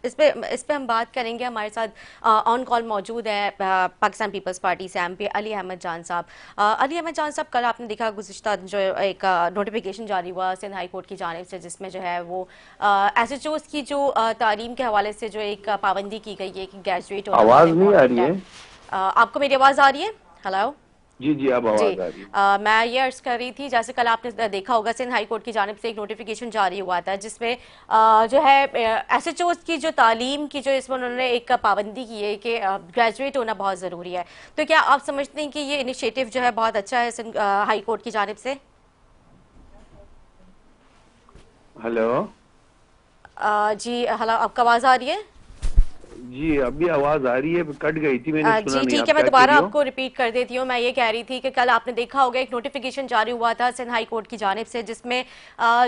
A: इस पे हम बात करेंगे। हमारे साथ ऑन कॉल मौजूद है पाकिस्तान पीपल्स पार्टी से एमपी अली अहमद जान साहब। अली अहमद जान साहब, कल आपने देखा गुज़िश्ता जो एक नोटिफिकेशन जारी हुआ सिंध हाई कोर्ट की जानिब से, जिसमें जो है वो एसएचओस की जो तालीम के हवाले से जो एक पाबंदी की गई है कि ग्रेजुएट होना बहुत
C: आवाज नहीं आ
A: इम्पोर्टेंट
C: रही
A: है।
C: है?
A: आपको मेरी आवाज़ आ रही है? हेलो
C: जी जी, अब
A: जी।
C: आवाज आ रही है।
A: मैं ये अर्ज कर रही थी, जैसे कल आपने देखा होगा सिंध हाई कोर्ट की जानिब से एक नोटिफिकेशन जारी हुआ था, जिसमें जो है एसएचओ की जो तालीम की जो इसमें उन्होंने एक पाबंदी की है कि ग्रेजुएट होना बहुत ज़रूरी है। तो क्या आप समझते हैं कि ये इनिशिएटिव जो है बहुत अच्छा है सिंध हाई कोर्ट की जानिब से?
C: हेलो
A: जी हेलो, आपको आवाज़ आ रही है?
C: जी, अभी आवाज आ रही है, कट गई थी, मैंने सुना
A: जी
C: नहीं।
A: ठीक
C: आप
A: है, मैं
C: क्या कह
A: दोबारा
C: रही हो?
A: आपको रिपीट कर देती हूँ। मैं ये कह रही थी कि कल आपने देखा होगा एक नोटिफिकेशन जारी हुआ था सिंध हाई कोर्ट की जानिब से, जिसमें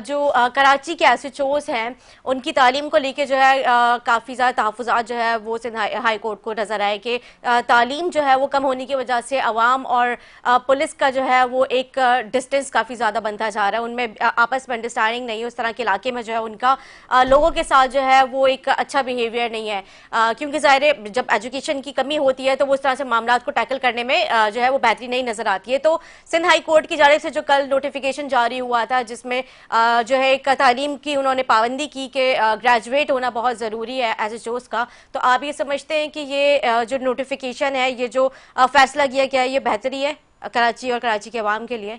A: जो कराची के एसएचओस हैं उनकी तालीम को लेके जो है काफ़ी ज़्यादा तहफ़्फ़ुज़ात जो है वो सिंध हाई कोर्ट को नज़र आए कि तालीम जो है वो कम होने की वजह से अवाम और पुलिस का जो है वो एक डिस्टेंस काफ़ी ज़्यादा बनता जा रहा है, उनमें आपस में अंडरस्टैंडिंग नहीं है, उस तरह के इलाके में जो है उनका लोगों के साथ जो है वो एक अच्छा बिहेवियर नहीं है, क्योंकि ज़ाहिर जब एजुकेशन की कमी होती है तो वो उस तरह से मामला को टैकल करने में जो है वो बेहतरी नहीं नजर आती है। तो सिंध हाई कोर्ट की जानिब से जो कल नोटिफिकेशन जारी हुआ था, जिसमें जो है एक तालीम की उन्होंने पाबंदी की कि ग्रेजुएट होना बहुत ज़रूरी है एसएचओस का, तो आप ये समझते हैं कि ये जो नोटिफिकेशन है, ये जो फैसला किया गया है, ये बेहतरी है कराची और कराची के अवाम के लिए?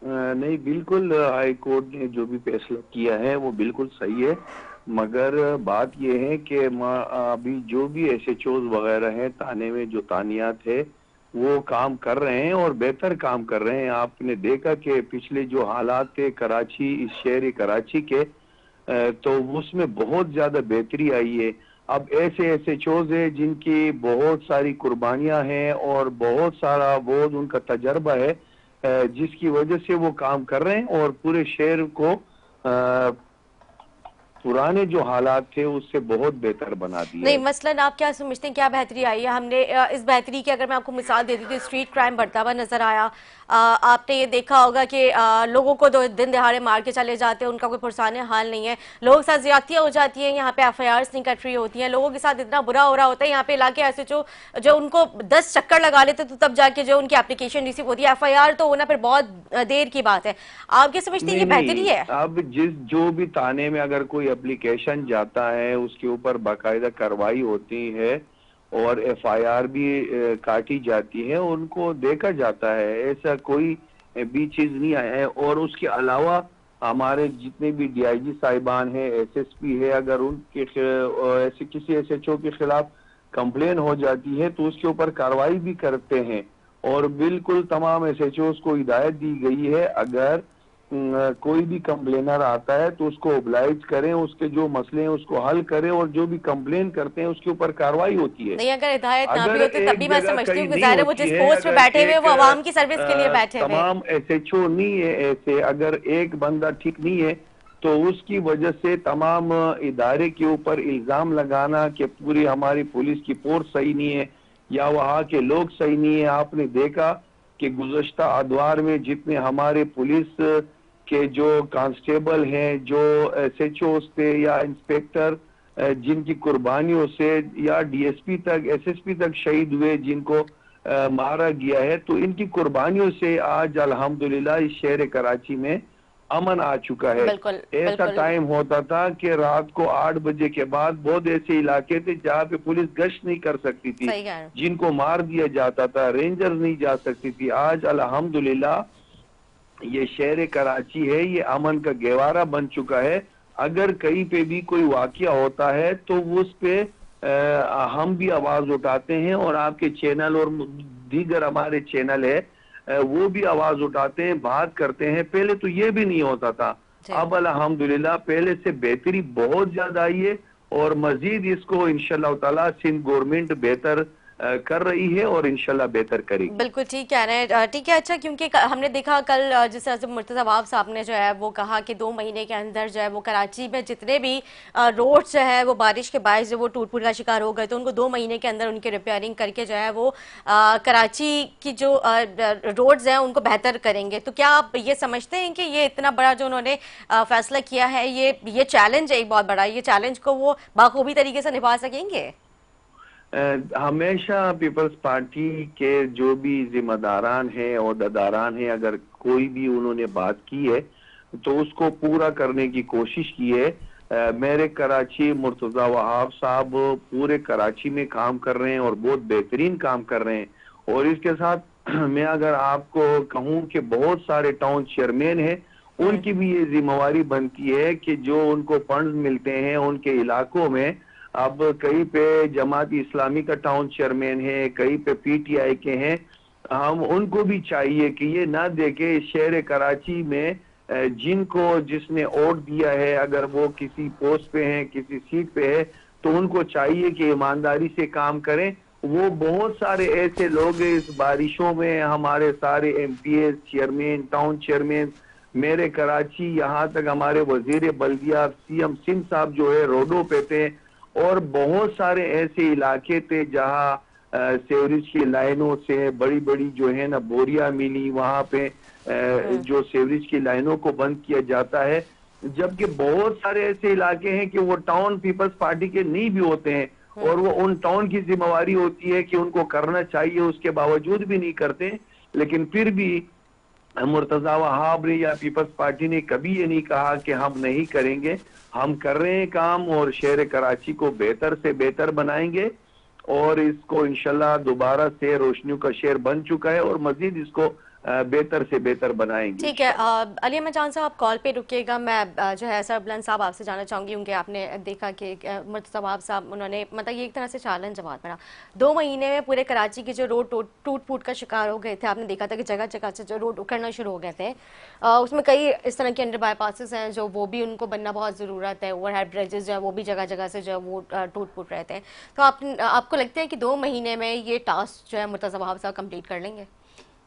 C: नहीं, बिल्कुल हाई कोर्ट ने जो भी फैसला किया है वो बिल्कुल सही है, मगर बात ये है कि अभी जो भी एसएचओज वगैरह हैं थाने में, जो तानियात है वो काम कर रहे हैं और बेहतर काम कर रहे हैं। आपने देखा कि पिछले जो हालात थे कराची, इस शहर कराची के, तो उसमें बहुत ज्यादा बेहतरी आई है। अब ऐसे एसएचओज है जिनकी बहुत सारी कुर्बानियां हैं और बहुत सारा बहुत उनका तजर्बा है, जिसकी वजह से वो काम कर रहे हैं और पूरे शहर को पुराने जो हालात थे उससे बहुत बेहतर बना दिया
A: नहीं,
C: है।
A: मसलन आप क्या समझते हैं क्या बेहतरी आई है? हमने इस बेहतरी की अगर मैं आपको मिसाल दे दी तो स्ट्रीट क्राइम बढ़ता हुआ नजर आया। आपने ये देखा होगा कि लोगों को दिन दहाड़े मार के चले जाते हैं, उनका कोई पुरसाने हाल नहीं है, लोगों के साथ ज्यादतियां हो जाती हैं, यहाँ पे एफआईआर नहीं कट रही होती हैं, लोगों के साथ इतना बुरा हो रहा होता है। यहाँ पे इलाके ऐसे जो उनको 10 चक्कर लगा लेते तो तब जाके जो उनकी एप्लीकेशन रिसीव होती है, एफआईआर तो होना फिर बहुत देर की बात है। आप क्या समझते हैं ये बेहतरी है?
C: अब जो भी थाने में अगर कोई एप्लीकेशन जाता है उसके ऊपर बाकायदा कार्रवाई होती है और एफआईआर भी काटी जाती है, उनको देखा जाता है। ऐसा कोई भी चीज नहीं आया है। और उसके अलावा हमारे जितने भी डीआईजी साहिबान हैं, एसएसपी है, अगर उनके ऐसे किसी एसएचओ के खिलाफ कंप्लेन हो जाती है तो उसके ऊपर कार्रवाई भी करते हैं। और बिल्कुल तमाम एसएचओ को हिदायत दी गई है, अगर कोई भी कंप्लेनर आता है तो उसको ओब्लाइज करें, उसके जो मसले हैं उसको हल करें, और जो भी कंप्लेन करते हैं उसके ऊपर कार्रवाई होती है।
A: नहीं, अगर हिदायत ना भी
C: अगर
A: होती तब
C: एक
A: भी मैं
C: जगह
A: समझती
C: कहीं
A: हूँ कि
C: नहीं
A: ज़ाहिर है वो
C: होती
A: जिस
C: है,
A: पोस्ट पे
C: अगर
A: बैठे हुए
C: एक
A: वो आवाम की सर्विस के लिए बैठे हुए।
C: तमाम एसएचओ नहीं है ऐसे, अगर एक बंदा ठीक नहीं है तो उसकी वजह से तमाम इदारे के ऊपर इल्जाम लगाना कि पूरी हमारी पुलिस की फोर्स सही नहीं है या वहाँ के लोग सही नहीं है। आपने देखा कि गुज़श्ता अदवार में जितने हमारे पुलिस के जो कांस्टेबल हैं, जो एसएचओ थे या इंस्पेक्टर, जिनकी कुर्बानियों से, या डीएसपी तक, एसएसपी तक शहीद हुए, जिनको मारा गया है, तो इनकी कुर्बानियों से आज अल्हम्दुलिल्लाह इस शहर कराची में अमन आ चुका है।
A: बिल्कुल
C: ऐसा
A: बिल्कुल।
C: टाइम होता था कि रात को 8 बजे के बाद बहुत ऐसे इलाके थे जहाँ पे पुलिस गश्त नहीं कर सकती थी,
A: सही कह रहे हैं।
C: जिनको मार दिया जाता था, रेंजर नहीं जा सकती थी। आज अल्हम्दुलिल्लाह ये शहर कराची है, ये अमन का गहवारा बन चुका है। अगर कहीं पे भी कोई वाकया होता है तो उस पे हम भी आवाज उठाते हैं, और आपके चैनल और दीगर हमारे चैनल है वो भी आवाज उठाते हैं, बात करते हैं। पहले तो ये भी नहीं होता था,
A: जी।
C: अब अल्हम्दुलिल्लाह पहले से बेहतरी बहुत ज्यादा आई है, और मजीद इसको इंशाल्लाह ताला सिंध गवर्नमेंट बेहतर कर रही है और इंशाल्लाह बेहतर करेगी।
A: बिल्कुल ठीक कह रहे हैं। ठीक है। अच्छा, क्योंकि हमने देखा कल जिस तरह से मुर्तज़ा वाब साहब ने जो है वो कहा कि 2 महीने के अंदर जो है वो कराची में जितने भी रोड जो है वो बारिश के बायस जो वो टूट-फूट का शिकार हो गए, तो उनको 2 महीने के अंदर उनकी रिपेयरिंग करके जो है वो कराची की जो रोड्स हैं उनको बेहतर करेंगे। तो क्या आप ये समझते हैं कि ये इतना बड़ा जो उन्होंने फैसला किया है, ये चैलेंज है एक बहुत बड़ा, ये चैलेंज को वो बाखूबी तरीके से निभा सकेंगे?
C: हमेशा पीपल्स पार्टी के जो भी जिम्मेदारान हैं, ओहदेदारान हैं, अगर कोई भी उन्होंने बात की है तो उसको पूरा करने की कोशिश की है। मेरे कराची मुर्तजा वहाब साहब पूरे कराची में काम कर रहे हैं और बहुत बेहतरीन काम कर रहे हैं। और इसके साथ मैं अगर आपको कहूं कि बहुत सारे टाउन चेयरमैन हैं, उनकी भी ये जिम्मेवारी बनती है कि जो उनको फंड मिलते हैं उनके इलाकों में, अब कहीं पे जमात इस्लामी का टाउन चेयरमैन है, कहीं पे पीटीआई के हैं, हम उनको भी चाहिए कि ये ना देखे शहर कराची में जिनको जिसने वोट दिया है, अगर वो किसी पोस्ट पे हैं, किसी सीट पे है, तो उनको चाहिए कि ईमानदारी से काम करें। वो बहुत सारे ऐसे लोग हैं इस बारिशों में, हमारे सारे एमपीएस, चेयरमैन, टाउन चेयरमैन, मेरे कराची, यहाँ तक हमारे वजीर बल्दिया सीएम सिंध साहब जो है रोडों पे थे, और बहुत सारे ऐसे इलाके थे जहाँ सेवरेज की लाइनों से बड़ी बड़ी जो है ना बोरियां मिली, वहां पे जो सेवरेज की लाइनों को बंद किया जाता है। जबकि बहुत सारे ऐसे इलाके हैं कि वो टाउन पीपल्स पार्टी के नहीं भी होते हैं, और वो उन टाउन की जिम्मेवारी होती है कि उनको करना चाहिए, उसके बावजूद भी नहीं करते। लेकिन फिर भी मुर्तजा वहाब ने या पीपल्स पार्टी ने कभी ये नहीं कहा कि हम नहीं करेंगे। हम कर रहे हैं काम, और शहर कराची को बेहतर से बेहतर बनाएंगे, और इसको इंशाल्लाह दोबारा से रोशनियों का शहर बन चुका है, और मजीद इसको बेहतर से बेहतर बनाएंगे।
A: ठीक है। अली अहमद जान साहब कॉल पे रुकिएगा। मैं जो है सरबलन साहब आपसे जानना चाहूँगी, क्योंकि आपने देखा कि मुर्तज़ा वाब साहब उन्होंने मतलब ये एक तरह से चैलेंज बहुत बड़ा, 2 महीने में पूरे कराची के जो रोड टूट फूट का शिकार हो गए थे, आपने देखा था कि जगह जगह से जो रोड उखड़ना शुरू हो गए थे, उसमें कई इस तरह के अंडर बाईपासेस हैं जो वो भी उनको बनना बहुत ज़रूरत है, ओवरहेड ब्रिजेस जो है वो भी जगह जगह से जो है वो टूट फूट रहे थे। तो आपको लगता है कि 2 महीने में ये टास्क जो है मुर्तज़ा वाब साहब कंप्लीट कर लेंगे?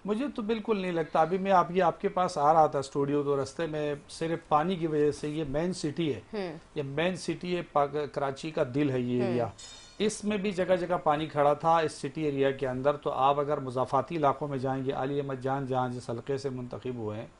B: मुझे तो बिल्कुल नहीं लगता। अभी मैं आपके पास आ रहा था स्टूडियो, तो रास्ते में सिर्फ पानी की वजह से, ये मेन सिटी है, ये मेन सिटी है, कराची का दिल है ये एरिया, इसमें भी जगह जगह पानी खड़ा था इस सिटी एरिया के अंदर। तो आप अगर मुज़ाफ़ाती इलाकों में जाएंगे, अली अहमद जान जहाँ जिस हल्के से मुंतखब हुए हैं,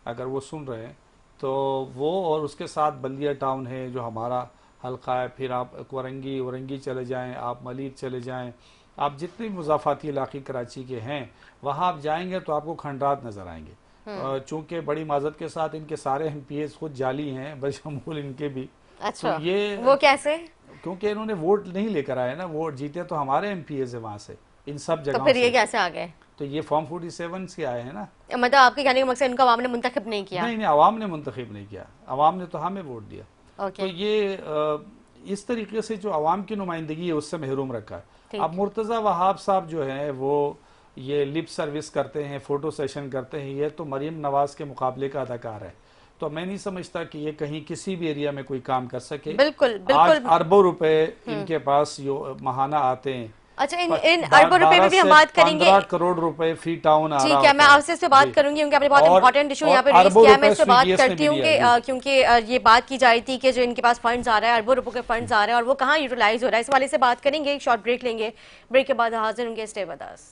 B: अगर वो सुन रहे हैं तो वो, और उसके साथ बल्दिया टाउन है जो हमारा हल्का है, फिर आप वरंगी चले जाएँ, आप मलिक चले जाएँ, आप जितने मुज़ाफ़ाती इलाके कराची के हैं वहाँ आप जाएंगे तो आपको खंडरात नज़र आएंगे। चूँकि बड़ी माजत के साथ इनके सारे एमपीएस खुद जाली हैं, बशमूल इनके भी।
A: अच्छा,
B: तो ये
A: वो कैसे?
B: क्योंकि इन्होंने वोट नहीं लेकर आए ना, वोट जीते तो हमारे एमपीएस है वहाँ से, इन सब जगहों
A: तो फिर ये
B: से।
A: कैसे आ गए?
B: तो ये फॉर्म 47 से आए हैं ना।
A: मतलब आपके कहने का मकसद इनको अवाम ने मुंतखब नहीं किया?
B: नहीं, अवाम ने मुंतखब नहीं किया, अवाम ने तो हमें वोट दिया। तो ये इस तरीके से जो अवाम की नुमाइंदगी है उससे महरूम रखा है। अब मुर्तज़ा वहाब साहब जो हैं वो ये लिप सर्विस करते हैं, फोटो सेशन करते हैं, ये तो मरीम नवाज के मुकाबले का अदाकार है। तो मैं नहीं समझता कि ये कहीं किसी भी एरिया में कोई काम कर सके।
A: बिल्कुल
B: आज अरबों रुपए इनके पास महाना आते हैं।
A: अच्छा, इन अरबों रुपए पे भी हम बात करेंगे।
B: 15 करोड़ रुपए फी टाउन आ रहा है।
A: ठीक है, मैं आपसे इस पे बात करूंगी क्योंकि आपने बहुत इंपॉर्टेंट इशू यहाँ पे रेज किया है। मैं इस पे बात करती हूँ क्योंकि ये बात की जा रही थी कि जो इनके पास फंड्स आ रहा है, अरबों रुपए के फंड्स आ रहे हैं और वो कहाँ यूटिलाइज हो रहा है, इस वाले से बात करेंगे। एक शॉर्ट ब्रेक लेंगे, ब्रेक के बाद हाजिर होंगे। Stay with us.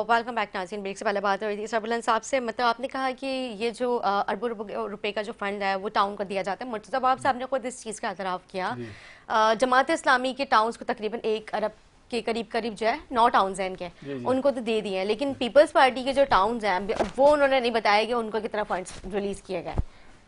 A: Welcome back नाज़रीन। ब्रेक से पहले बात हो रही थी सरबुलंद साहब से, मतलब आपने कहा कि ये जो अरबों रुपए का जो फंड है वो टाउन को दिया जाता है। मुर्तज़ा बाब साहब ने खुद इस चीज़ का एतराफ़ किया। जमात इस्लामी के टाउन्स को तकरीबन 1 अरब के करीब जो है 9 टाउन्स हैं इनके, उनको तो दे दिए हैं, लेकिन पीपल्स पार्टी के जो टाउन्स हैं वो उन्होंने नहीं बताया कि उनको कितना फंड्स रिलीज़ किए गए।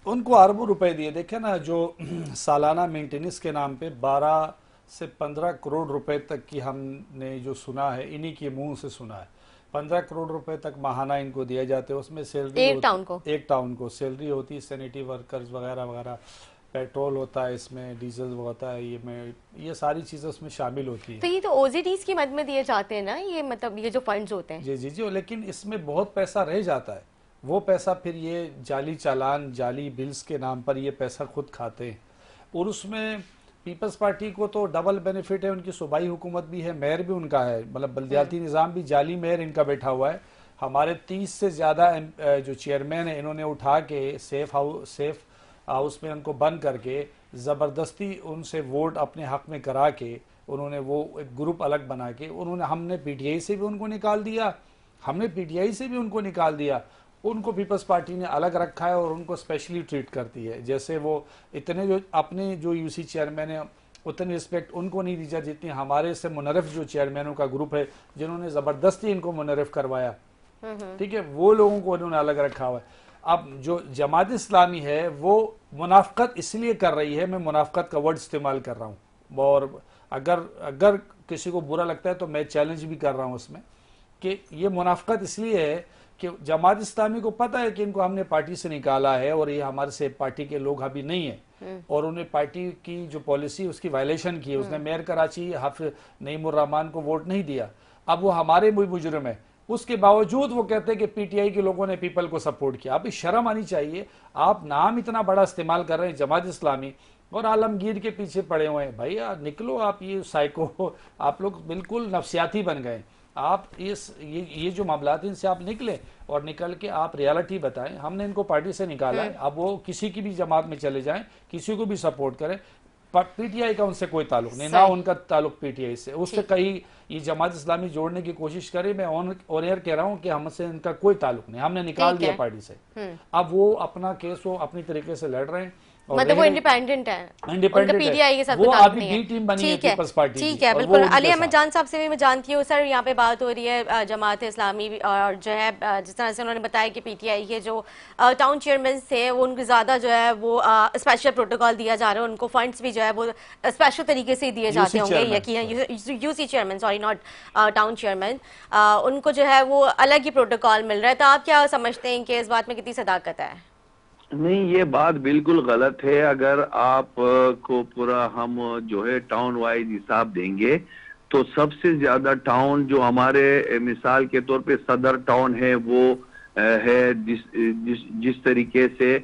B: उनको अरबों रुपए दिए। देखे ना, जो सालाना मेंटेनेंस के नाम पे 12 से 15 करोड़ रुपए तक की हमने जो सुना है, इन्हीं के मुंह से सुना है। 15 करोड़ रुपए तक माहाना इनको दिए जाते हैं। उसमें सैलरी एक टाउन को सैलरी होती है, सैनिटरी वर्कर्स वगैरह वगैरह, पेट्रोल होता है, इसमें डीजल होता है, ये सारी चीजें उसमें शामिल होती है।
A: तो ये तो ओजीडीज की मद में दिए जाते हैं ना, ये मतलब ये जो फंड्स होते हैं।
B: जी, लेकिन इसमें बहुत पैसा रह जाता है। वो पैसा फिर ये जाली चालान, जाली बिल्स के नाम पर ये पैसा खुद खाते हैं। और उसमें पीपल्स पार्टी को तो डबल बेनिफिट है, उनकी सूबाई हुकूमत भी है, मेयर भी उनका है, मतलब बल्दियाती निज़ाम भी, जाली मेयर इनका बैठा हुआ है। हमारे 30 से ज़्यादा जो चेयरमैन है इन्होंने उठा के सेफ हाउस में उनको बंद करके ज़बरदस्ती उनसे वोट अपने हक में करा के उन्होंने वो एक ग्रुप अलग बना के हमने पीटीआई से भी उनको निकाल दिया, उनको पीपल्स पार्टी ने अलग रखा है और उनको स्पेशली ट्रीट करती है। जैसे वो इतने जो अपने जो यूसी चेयरमैन है उतनी रिस्पेक्ट उनको नहीं दी जाती जितनी हमारे से मुनरफ जो चेयरमैनों का ग्रुप है जिन्होंने ज़बरदस्ती इनको मुनरफ करवाया, ठीक है, वो लोगों को उन्होंने अलग रखा हुआ है। अब जो जमात इस्लामी है वो मुनाफकत इसलिए कर रही है, मैं मुनाफकत का वर्ड इस्तेमाल कर रहा हूँ, और अगर किसी को बुरा लगता है तो मैं चैलेंज भी कर रहा हूँ उसमें कि ये मुनाफकत इसलिए है कि जमात इस्लामी को पता है कि इनको हमने पार्टी से निकाला है और ये हमारे से पार्टी के लोग अभी नहीं है, और उन्हें पार्टी की जो पॉलिसी उसकी वायलेशन की है। उसने मेयर कराची हाफिज नईमुर रहमान को वोट नहीं दिया, अब वो हमारे मुजरिम है, उसके बावजूद वो कहते हैं कि पीटीआई के लोगों ने पीपल को सपोर्ट किया। अभी शर्म आनी चाहिए, आप नाम इतना बड़ा इस्तेमाल कर रहे हैं जमात इस्लामी और आलमगीर के पीछे पड़े हुए हैं। भाई यार निकलो, आप ये साइको, आप लोग बिल्कुल नफ्सियाती बन गए। आप ये जो मामला थे इनसे आप निकले और निकल के आप रियलिटी बताएं। हमने इनको पार्टी से निकाला है, अब वो किसी की भी जमात में चले जाएं, किसी को भी सपोर्ट करें, पीटीआई का उनसे कोई ताल्लुक नहीं, ना उनका ताल्लुक पीटीआई से। उससे कहीं ये जमात इस्लामी जोड़ने की कोशिश करे, मैं ऑन एयर कह रहा हूँ कि हमसे इनका कोई ताल्लुक नहीं, हमने निकाल दिया पार्टी से। अब वो अपना केस वो अपनी तरीके से लड़ रहे हैं,
A: मतलब वो इंडिपेंडेंट है, उनका पीटीआई के साथ कोई ताल्लुक नहीं है।
B: बी टीम बनी है पीपल्स पार्टी,
A: ठीक है, बिल्कुल। अली अहमद जान साहब से भी मैं जानती हूँ। सर, यहाँ पे बात हो रही है जमात इस्लामी और जो है जिस तरह से उन्होंने बताया कि पीटीआई के जो टाउन चेयरमैन थे वो उनको ज़्यादा जो है वो स्पेशल प्रोटोकॉल दिया जा रहा है, उनको फंड्स भी जो है वो स्पेशल तरीके से दिए जाते होंगे, यकीन UC chairman, sorry not town chairman, उनको जो है वो अलग ही प्रोटोकॉल मिल रहा है। तो आप क्या समझते हैं कि इस बात में कितनी सदाकत है?
C: नहीं, ये बात बिल्कुल गलत है। अगर आप को पूरा हम जो है टाउन वाइज हिसाब देंगे तो सबसे ज्यादा टाउन जो हमारे मिसाल के तौर पे सदर टाउन है वो है जिस तरीके से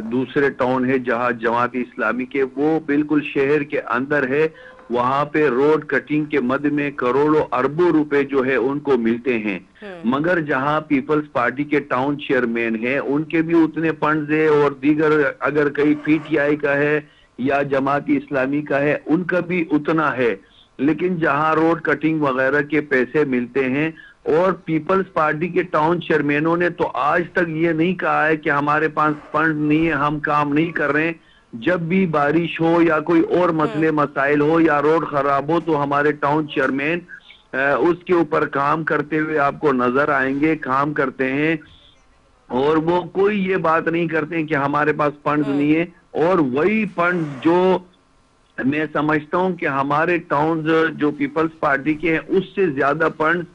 C: दूसरे टाउन है जहां जमात इस्लामी के वो बिल्कुल शहर के अंदर है, वहां पे रोड कटिंग के मद में करोड़ों अरबों रुपए जो है उनको मिलते हैं। मगर जहां पीपल्स पार्टी के टाउन चेयरमैन हैं उनके भी उतने फंड्स है, और दीगर अगर कहीं पीटीआई का है या जमात इस्लामी का है उनका भी उतना है। लेकिन जहां रोड कटिंग वगैरह के पैसे मिलते हैं, और पीपल्स पार्टी के टाउन चेयरमैनों ने तो आज तक ये नहीं कहा है कि हमारे पास फंड नहीं है, हम काम नहीं कर रहे हैं। जब भी बारिश हो या कोई और मसले मसाइल हो या रोड खराब हो तो हमारे टाउन चेयरमैन उसके ऊपर काम करते हुए आपको नजर आएंगे, काम करते हैं। और वो कोई ये बात नहीं करते हैं कि हमारे पास फंड नहीं है। और वही फंड जो मैं समझता हूं कि हमारे टाउन जो पीपल्स पार्टी के हैं उससे ज्यादा फंड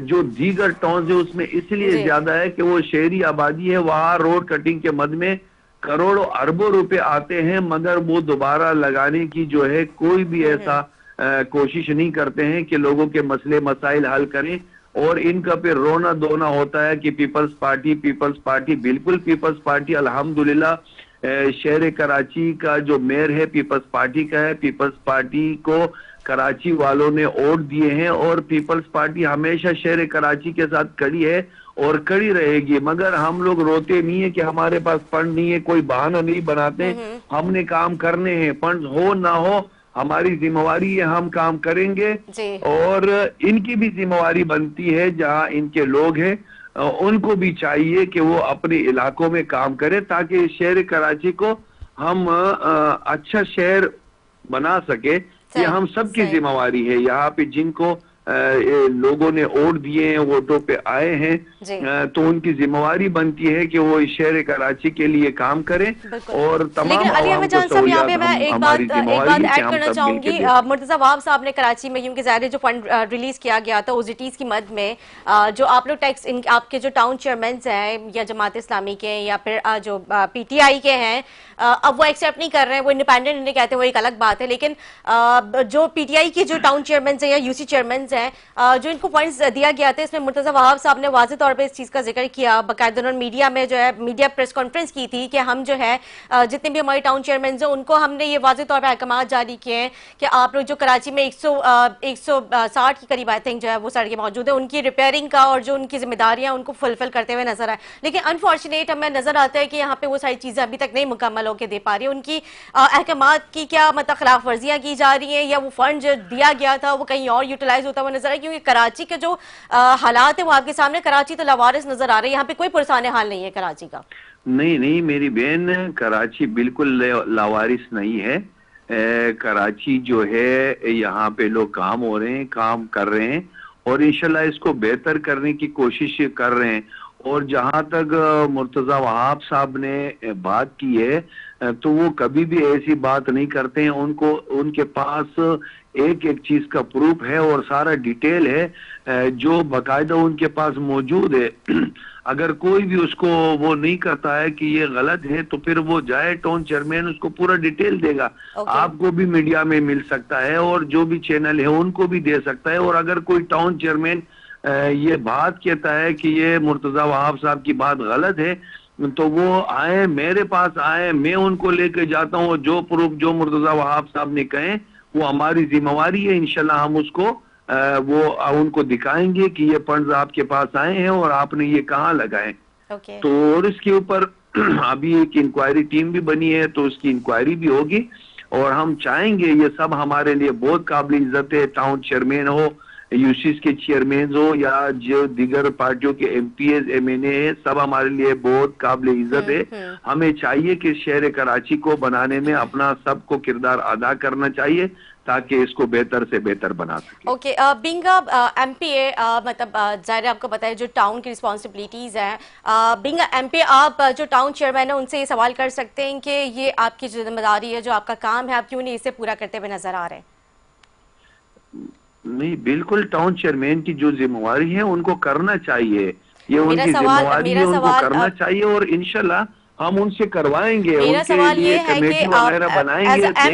C: जो दीगर टाउन है उसमें इसलिए ज्यादा है कि वो शहरी आबादी है, वहां रोड कटिंग के मद में करोड़ों अरबों रुपए आते हैं, मगर वो दोबारा लगाने की जो है कोई भी ऐसा कोशिश नहीं करते हैं कि लोगों के मसले मसाइल हल करें। और इनका फिर रोना धोना होता है कि पीपल्स पार्टी। बिल्कुल पीपल्स पार्टी अल्हम्दुलिल्लाह शहर कराची का जो मेयर है पीपल्स पार्टी का है। पीपल्स पार्टी को कराची वालों ने वोट दिए हैं और पीपल्स पार्टी हमेशा शहर कराची के साथ खड़ी है और खड़ी रहेगी। मगर हम लोग रोते नहीं है कि हमारे पास फंड नहीं है, कोई बहाना नहीं बनाते। हमने काम करने हैं, फंड हो ना हो हमारी जिम्मेवारी है, हम काम करेंगे। और इनकी भी जिम्मेवारी बनती है, जहां इनके लोग हैं उनको भी चाहिए कि वो अपने इलाकों में काम करें ताकि शहर कराची को हम अच्छा शहर बना सके। ये हम सबकी जिम्मेवारी है। यहाँ पे जिनको लोगों ने वोट दिए हैं, वोटों पे आए हैं, तो उनकी जिम्मेवारी बनती है कि वो इस शहर कराची के लिए काम करें। और तमाम
A: लेकिन अली अहमद जान साहब, यहाँ पे मैं एक बात ऐड करना चाहूंगी। मुर्तजा वहाब साहब ने कराची में, क्योंकि ज़ाहिर जो फंड रिलीज किया गया था ओजीटीज की मद में, जो आप लोग टैक्स आपके जो टाउन चेयरमैन हैं या जमात इस्लामी के या फिर जो PTI के हैं, अब वो एक्सेप्ट नहीं कर रहे हैं, वो इंडिपेंडेंट कहते हैं, वो एक अलग बात है। लेकिन जो PTI के जो टाउन चेयरमैन हैं या UC चेयरमैन हैं, जो इनको पॉइंट्स दिया गया था, इसमें मुर्तजा वहाब साहब ने वाज़ेह तौर पे इस चीज़ का जिक्र किया, बाकायदा उन्होंने मीडिया में जो है मीडिया प्रेस कॉन्फ्रेंस की थी कि हम जो है जितने भी हमारे टाउन चेयरमैन हैं उनको हमने ये वाज़ेह तौर पे अहकाम जारी किए हैं कि आप लोग जो कराची में 160 के करीब आई थिंक जो है वो सड़कें मौजूद है, उनकी रिपेयरिंग का और जो उनकी जिम्मेदारियां उनको फुलफिल करते हुए नजर आए। लेकिन अनफॉर्चुनेट हमें नजर आता है कि यहाँ पे वो सारी चीजें अभी तक नहीं मुकम्मल होकर दे पा रही है। उनकी अहकाम की क्या मतलब खिलाफ वर्जियां की जा रही हैं, या वो फंड जो दिया गया था वो कहीं और यूटिलाइज होता हुआ नजर आए, क्योंकि कराची के जो हालात है वो आपके सामने, कराची तो लावारिस नजर आ रही है, यहाँ पे कोई पुरसान हाल नहीं है कराची का।
C: नहीं मेरी बहन, कराची बिल्कुल लावारिस नहीं है। कराची जो है यहाँ पे लोग काम हो रहे हैं, काम कर रहे हैं और इंशाल्लाह इसको बेहतर करने की कोशिश कर रहे हैं। और जहां तक मुर्तजा वहाब साहब ने बात की है, तो वो कभी भी ऐसी बात नहीं करते हैं। उनको उनके पास एक एक चीज का प्रूफ है और सारा डिटेल है जो बाकायदा उनके पास मौजूद है। अगर कोई भी उसको वो नहीं करता है कि ये गलत है, तो फिर वो जाए टाउन चेयरमैन, उसको पूरा डिटेल देगा। आपको भी मीडिया में मिल सकता है और जो भी चैनल है उनको भी दे सकता है। और अगर कोई टाउन चेयरमैन ये बात कहता है कि ये मुर्तजा वहाब साहब की बात गलत है, तो वो आए, मेरे पास आए, मैं उनको लेके जाता हूँ। जो प्रूफ जो मुर्तजा वहाब साहब ने कहे वो हमारी जिम्मेवारी है, इंशाल्लाह हम उसको वो उनको दिखाएंगे कि ये फंड्स आपके पास आए हैं और आपने ये कहाँ लगाए। तो और इसके ऊपर अभी एक इंक्वायरी टीम भी बनी है, तो उसकी इंक्वायरी भी होगी। और हम चाहेंगे, ये सब हमारे लिए बहुत काबिल इज्जत है, टाउन चेयरमैन हो, यूसीस के चेयरमैन हो या जो दीगर पार्टियों के MPs MNA है, सब हमारे लिए बहुत काबिल इज्जत है। हमें चाहिए कि शहर कराची को बनाने में अपना सबको किरदार अदा करना चाहिए ताकि इसको बेहतर से बेहतर बना सके।
A: ओके, बीइंग MPA, मतलब जाहिर है आपको पता है जो टाउन की रिस्पॉन्सिबिलिटीज हैं, बीइंग MPA आप जो टाउन चेयरमैन है उनसे ये सवाल कर सकते हैं कि ये आपकी जो जिम्मेदारी है, जो आपका काम है, आप क्यों नहीं इसे पूरा करते हुए नजर आ रहे हैं?
C: नहीं, बिल्कुल टाउन चेयरमैन की जो जिम्मेवारी है उनको करना चाहिए, ये उनकी जिम्मेवारी है, उनको करना चाहिए और इंशाल्लाह हम उनसे करवाएंगे।
A: मेरा सवाल ये है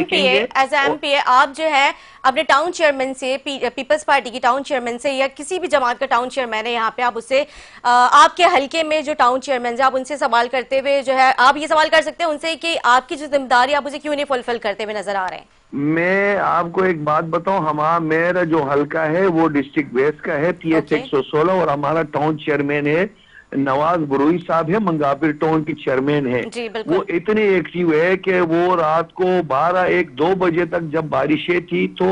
A: कि एज MPA आप जो है अपने टाउन चेयरमैन से, पीपल्स पार्टी की टाउन चेयरमैन से या किसी भी जमात का टाउन चेयरमैन है यहाँ पे, आप उससे आपके हलके में जो टाउन चेयरमैन है आप उनसे सवाल करते हुए जो है आप ये सवाल कर सकते हैं उनसे कि आपकी जो जिम्मेदारी आप उसे क्यों नहीं फुलफिल करते हुए नजर आ रहे हैं?
C: मैं आपको एक बात बताऊं, मेरा जो हलका है वो डिस्ट्रिक्ट वेस्ट का है, PS 116, और हमारा टाउन चेयरमैन है नवाज बुरुई साहब है, मंगापिर टाउन की चेयरमैन है। वो इतने एक्टिव है कि वो रात को 12, 1, 2 बजे तक जब बारिशें थी तो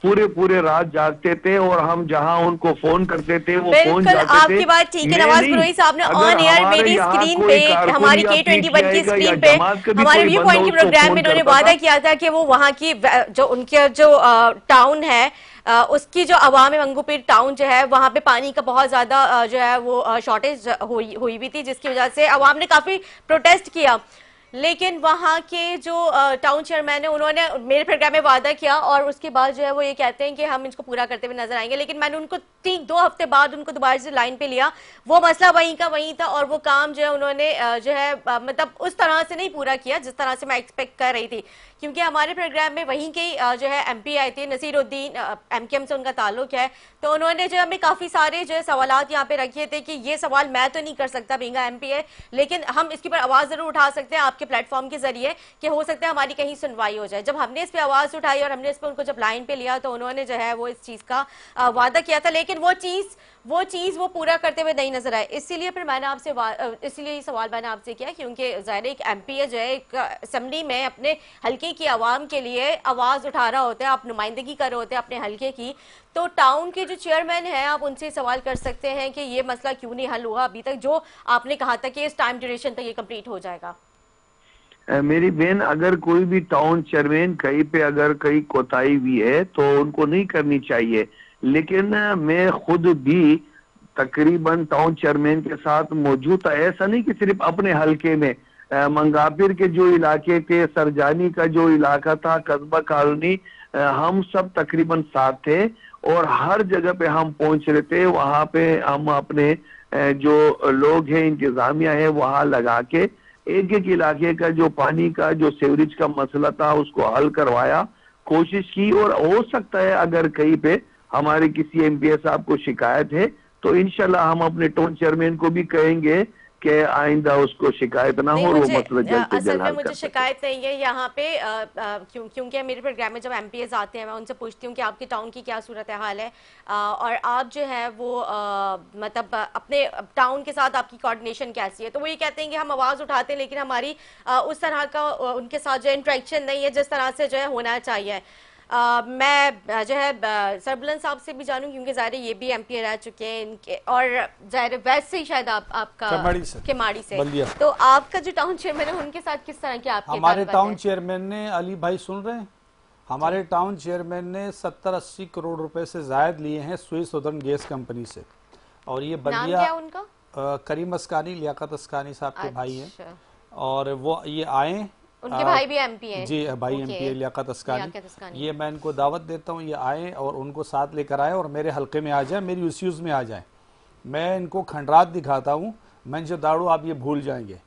C: पूरे पूरे रात जागते थे और हम जहां उनको फोन करते थे वो फोन
A: बिल्कुल
C: जाते थे।
A: आपकी बात ठीक है नवाज बरोई साहब ने ऑन एयर मेरी स्क्रीन पे हमारी K21 की स्क्रीन पे हमारे व्यू पॉइंट के प्रोग्राम में इन्होंने वादा किया था कि वो वहाँ की जो उनके जो टाउन है उसकी जो अवाम है मंगूपीर टाउन जो है वहाँ पे पानी का बहुत ज्यादा जो है वो शॉर्टेज हुई भी थी, जिसकी वजह से अवाम ने काफी प्रोटेस्ट किया। लेकिन वहाँ के जो टाउन चेयरमैन है उन्होंने मेरे प्रोग्राम में वादा किया और उसके बाद जो है वो ये कहते हैं कि हम इसको पूरा करते हुए नजर आएंगे। लेकिन मैंने उनको 2 हफ्ते बाद उनको दोबारा से लाइन पे लिया, वो मसला वहीं का वहीं था और वो काम जो है उन्होंने जो है मतलब उस तरह से नहीं पूरा किया जिस तरह से मैं एक्सपेक्ट कर रही थी। क्योंकि हमारे प्रोग्राम में वहीं के जो है MP आए थे, नसीरुद्दीन MKM से उनका ताल्लुक है, तो उन्होंने जो हमें काफी सारे जो है सवालात यहाँ पे रखे थे कि ये सवाल मैं तो नहीं कर सकता बींगा MP है, लेकिन हम इसके ऊपर आवाज जरूर उठा सकते हैं आपके प्लेटफॉर्म के जरिए कि हो सकता है हमारी कहीं सुनवाई हो जाए। जब हमने इस पे आवाज उठाई और हमने इस पे उनको जब लाइन पे लिया तो उन्होंने जो है वो इस चीज का वादा किया था, लेकिन वो चीज वो पूरा करते हुए नहीं नजर आए। इसीलिए फिर मैंने आपसे इसलिए ये सवाल मैंने आपसे किया क्योंकि ज़ाहिर एक MP है जो है एक असेंबली में अपने हल्के की आवाम के लिए आवाज उठा रहा होता है, आप नुमाइंदगी कर रहे होते हैं अपने हल्के की, तो टाउन के जो चेयरमैन हैं आप उनसे सवाल कर सकते हैं कि ये मसला क्यों नहीं हल हुआ अभी तक, जो आपने कहा था कि इस टाइम ड्यूरेशन तक ये कंप्लीट हो जाएगा।
C: मेरी बहन, अगर कोई भी टाउन चेयरमैन कहीं पे अगर कहीं कोताही हुई है तो उनको नहीं करनी चाहिए, लेकिन मैं खुद भी तकरीबन टाउन चेयरमैन के साथ मौजूद था। ऐसा नहीं कि सिर्फ अपने हलके में, मंगापिर के जो इलाके थे, सरजानी का जो इलाका था, कस्बा कॉलोनी, हम सब तकरीबन साथ थे और हर जगह पे हम पहुंच रहे थे। वहां पे हम अपने जो लोग हैं, इंतजामिया है, वहां लगा के एक एक इलाके का जो पानी का जो सीवरेज का मसला था उसको हल करवाया, कोशिश की। और हो सकता है अगर कहीं पे हमारे किसी MP साहब को शिकायत है तो इंशाल्लाह हम अपने टाउन चेयरमैन को भी कहेंगे कि आइंदा उसको शिकायत ना हो और वो मसला जल्द से
A: असल
C: जल्द
A: में
C: हल
A: मुझे
C: कर सके।
A: शिकायत नहीं है यहाँ पे क्योंकि मेरे प्रोग्राम में जब MPs आते हैं मैं उनसे पूछती हूँ कि आपकी टाउन की क्या सूरत हाल है और आप जो है वो मतलब अपने टाउन के साथ आपकी कोऑर्डिनेशन कैसी है, तो वो ये कहते हैं कि हम आवाज़ उठाते हैं लेकिन हमारी उस तरह का उनके साथ जो इंटरेक्शन नहीं है जिस तरह से जो है होना चाहिए। मैं जो है सरबुलंद साहब से भी जानूं क्योंकि ज़ाहिर ये भी MP रह चुके हैं इनके, और ज़ाहिर वैसे ही शायद आपका केमाड़ी से तो आपका जो टाउन चेयरमैन है उनके साथ किस तरह के आपके
B: हमारे टाउन चेयरमैन ने, अली भाई सुन रहे हैं, हमारे टाउन चेयरमैन ने 70-80 करोड़ रुपए से जायद लिए हैं स्विस सदर्न गैस कंपनी से। और ये बल्दिया,
A: नाम क्या उनका?
B: करीम अस्कानी, लियाकत अस्कानी साहब के भाई हैं और वो ये आए,
A: उनके भाई भी MP हैं।
B: जी भाई MP है लियाकत अस्कानी। ये मैं इनको दावत देता हूँ, ये आए और उनको साथ लेकर आए और मेरे हल्के में आ जाए, मेरी इश्यूज में आ जाए। मैं इनको खंडरात दिखाता हूँ, मैं जो दाड़ू आप ये भूल जाएंगे।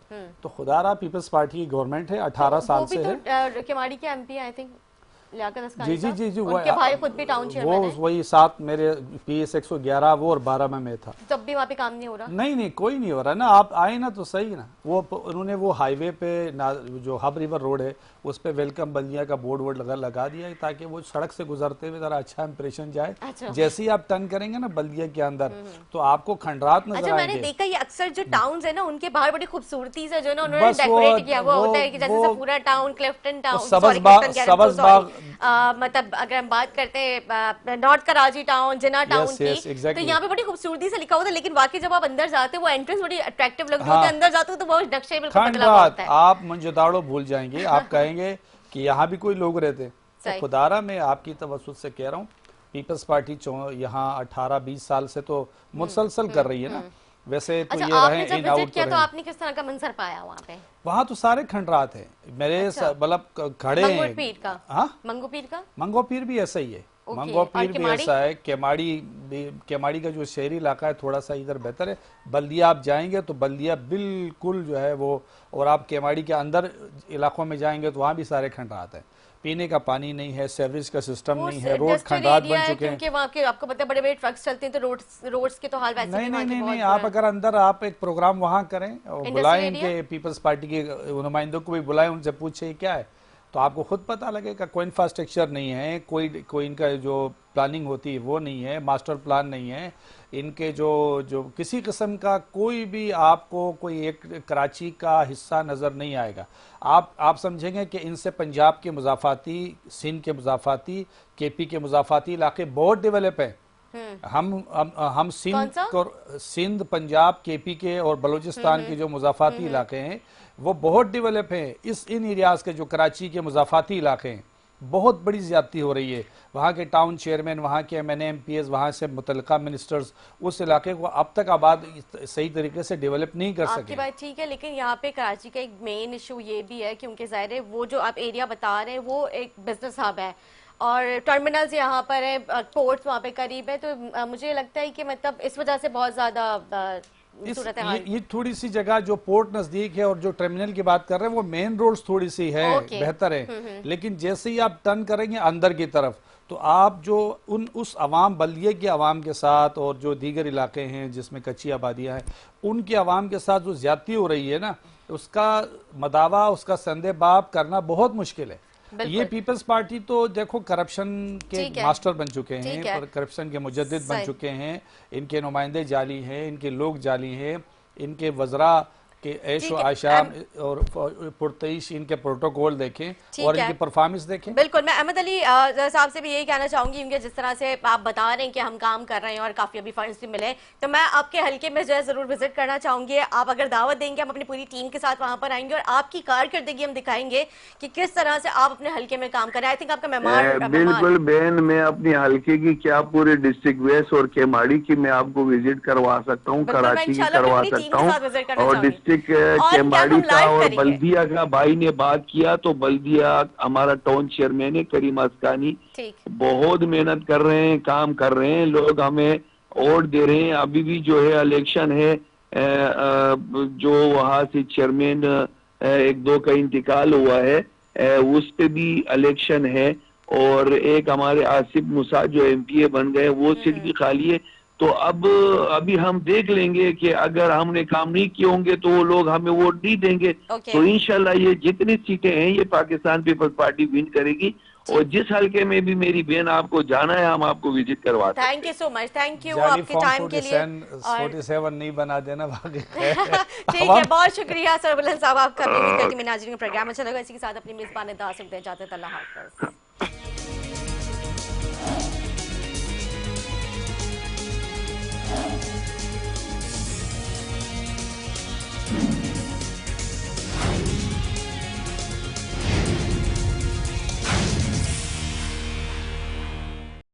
B: तो खुदारा पीपल्स पार्टी की गवर्नमेंट है, 18 साल से है।
A: केमाड़ी के MP आई थिंक लियाकत अस्कानी
B: जी जी जी जी,
A: उनके भाई खुद भी टाउन चेयरमैन है।
B: वही साथ मेरे PS 111 वो और 12 में मैं था।
A: तब भी वहाँ पे काम नहीं हो रहा? नहीं
B: कोई नहीं हो रहा ना, आप आए ना तो सही ना। वो उन्होंने वो हाईवे पे जो हब रिवर रोड है उस पे वेलकम बल्दिया का बोर्ड लगा दिया ताकि वो सड़क से गुजरते हुए जरा अच्छा इंप्रेशन जाए।
A: अच्छा।
B: जैसे ही आप टर्न करेंगे ना बल्दिया के अंदर तो आपको खंडरात नजर आएंगे।
A: मैंने देखा ये अक्सर जो टाउन्स है ना उनके बाहर बड़ी खूबसूरती से जो ना उन्होंने डेकोरेट किया हुआ होता है कि जैसे पूरा टाउन क्लिफ्टन टाउन,
B: सबज़बाग,
A: मतलब अगर हम बात करते हैं नॉर्थ कराची टाउन, जिना टाउन की, तो यहाँ पे बड़ी खूबसूरती से लिखा होता है, लेकिन बाकी जब आप अंदर जाते हैं वो एंट्रेंस बड़ी अट्रैक्टिव लग रही होती है, अंदर जाते हो तो बहुत नक्शे बिल्कुल बदला हुआ होता है।
B: आप मंजदाड़ो भूल जाएंगे, आप कहेंगे कि यहाँ भी कोई लोग रहते। तो खुदारा में आपकी तवज्जुह से कह रहा हूँ, पीपल्स पार्टी यहाँ 18-20 साल से तो मुसलसल कर रही है ना। वैसे तो
A: अच्छा,
B: ये
A: आपने
B: रहे
A: जब विजिट किया तो आपने किस तरह का मंजर पाया वहाँ पे?
B: वहाँ तो सारे खंडरात हैं मेरे, मतलब खड़े हैं।
A: मंगोपीर का? हाँ, मंगोपीर
B: भी ऐसा ही है। मंगोपीर भी ऐसा है। केमाड़ी का जो शहरी इलाका है थोड़ा सा इधर बेहतर है। बल्दिया आप जाएंगे तो बल्दिया बिल्कुल जो है वो, और आप केमाड़ी के अंदर इलाकों में जाएंगे तो वहाँ भी सारे खंडरात हैं। पीने का पानी नहीं है, सीवरेज का सिस्टम नहीं है, रोड खंडात बन चुके हैं।
A: क्योंकि वहाँ के आपको पता है बड़े-बड़े ट्रक्स चलते हैं तो रोड्स के तो हाल वैसे
B: नहीं, आप अगर अंदर आप एक प्रोग्राम वहाँ करें और बुलाएं इनके पीपल्स पार्टी के नुमाइंदों को भी बुलाएं, उनसे पूछे क्या है, तो आपको खुद पता लगेगा कोई इंफ्रास्ट्रक्चर नहीं है, कोई इनका जो प्लानिंग होती है वो नहीं है, मास्टर प्लान नहीं है, इनके जो किसी किस्म का कोई भी आपको कोई एक कराची का हिस्सा नज़र नहीं आएगा। आप समझेंगे कि इनसे पंजाब के मुज़ाफ़ाती, सिंध के मुज़ाफ़ाती, केपी के मुज़ाफ़ाती इलाके बहुत डेवलप हैं। हम सिंध, पंजाब, केपी के और बलूचिस्तान के जो मुज़ाफ़ाती इलाके हैं वो बहुत डेवलप हैं। इन एरियाज़ के जो कराची के मुज़ाफ़ाती इलाके हैं, बहुत बड़ी ज़्यादती हो रही है। वहाँ के टाउन चेयरमैन, वहाँ के MNA MPs, वहाँ से मुतल्लिका मिनिस्टर्स उस इलाके को अब तक आबाद सही तरीके से डेवलप नहीं कर सके।
A: आपकी बात ठीक है, लेकिन यहाँ पे कराची का एक मेन इशू ये भी है क्योंकि ज़ाहिर है वो जो आप एरिया बता रहे हैं वो एक बिजनेस हब है और टर्मिनल्स यहाँ पर है, पोर्ट्स वहाँ पे करीब है, तो मुझे लगता है कि मतलब इस वजह से बहुत ज़्यादा
B: ये थोड़ी सी जगह जो पोर्ट नजदीक है और जो टर्मिनल की बात कर रहे हैं वो मेन रोड्स थोड़ी सी है, बेहतर है। लेकिन जैसे ही आप टर्न करेंगे अंदर की तरफ तो आप जो उस अवाम, बल्दिये की अवाम के साथ और जो दीगर इलाके हैं जिसमें कच्ची आबादियाँ हैं उनकी अवाम के साथ जो ज्यादती हो रही है ना, उसका मदावा, उसका संदेबाब करना बहुत मुश्किल है। ये पीपल्स पार्टी तो देखो करप्शन के मास्टर बन चुके हैं और करप्शन के मुजद्दिद बन चुके हैं। इनके नुमाइंदे जाली हैं, इनके लोग जाली हैं, इनके वज़रा के ऐशो आशाम और पुरतईश इनके प्रोटोकॉल देखें और इनकी परफॉर्मेंस देखें।
A: बिल्कुल, मैं अहमद अली साहब से भी यही कहना चाहूंगी क्योंकि जिस तरह से आप बता रहे हैं कि हम काम कर रहे हैं और काफ़ी अभी फंड्स भी मिले, तो मैं आपके हल्के में जो है ज़रूर विजिट करना चाहूंगी। आप अगर दावत देंगे हम अपनी पूरी टीम के साथ वहाँ पर आएंगे और आपकी कारकर्दगी हम दिखाएंगे कि किस तरह से आप अपने हल्के में काम कर रहे हैं। आई थिंक आपका मेहमान
C: बिल्कुल बहन, मैं अपनी हल्के की क्या पूरे डिस्ट्रिक्ट वेस्ट और केमाड़ी की मैं आपको विजिट करवा सकता हूँ, कराची की करवा सकता हूँ और डिस्ट्रिक्ट केमाड़ी का और बल्दिया का। भाई ने बात किया तो बल्दिया हमारा टाउन चेयरमैन है करीम अस्कानी, बहुत मेहनत कर रहे हैं, काम कर रहे हैं, लोग हमें वोट दे रहे हैं। अभी भी जो है इलेक्शन है, जो वहाँ से चेयरमैन 1-2 का इंतकाल हुआ है उस पे भी इलेक्शन है और एक हमारे आसिफ मूसा जो MPA बन गए वो सीट भी खाली है। तो अभी हम देख लेंगे कि अगर हमने काम नहीं किए होंगे तो वो लोग हमें वोट नहीं देंगे। तो इंशाल्लाह ये जितनी सीटें हैं ये पाकिस्तान पीपल्स पार्टी विन करेगी और जिस हल्के में भी मेरी बहन आपको जाना है हम आपको विजिट करवाते हैं।
A: Thank you so much, thank you आपके टाइम के लिए।
B: 47 नहीं बना देना बाकी
A: ठीक है, बहुत शुक्रिया सर बुलंद साहब आपका। उम्मीद करती हूं नाज़रीन का प्रोग्राम अच्छा लगा। इसी के साथ अपनी मेजबान इजाजत दें, इजाजत, अल्लाह हाफ़िज़।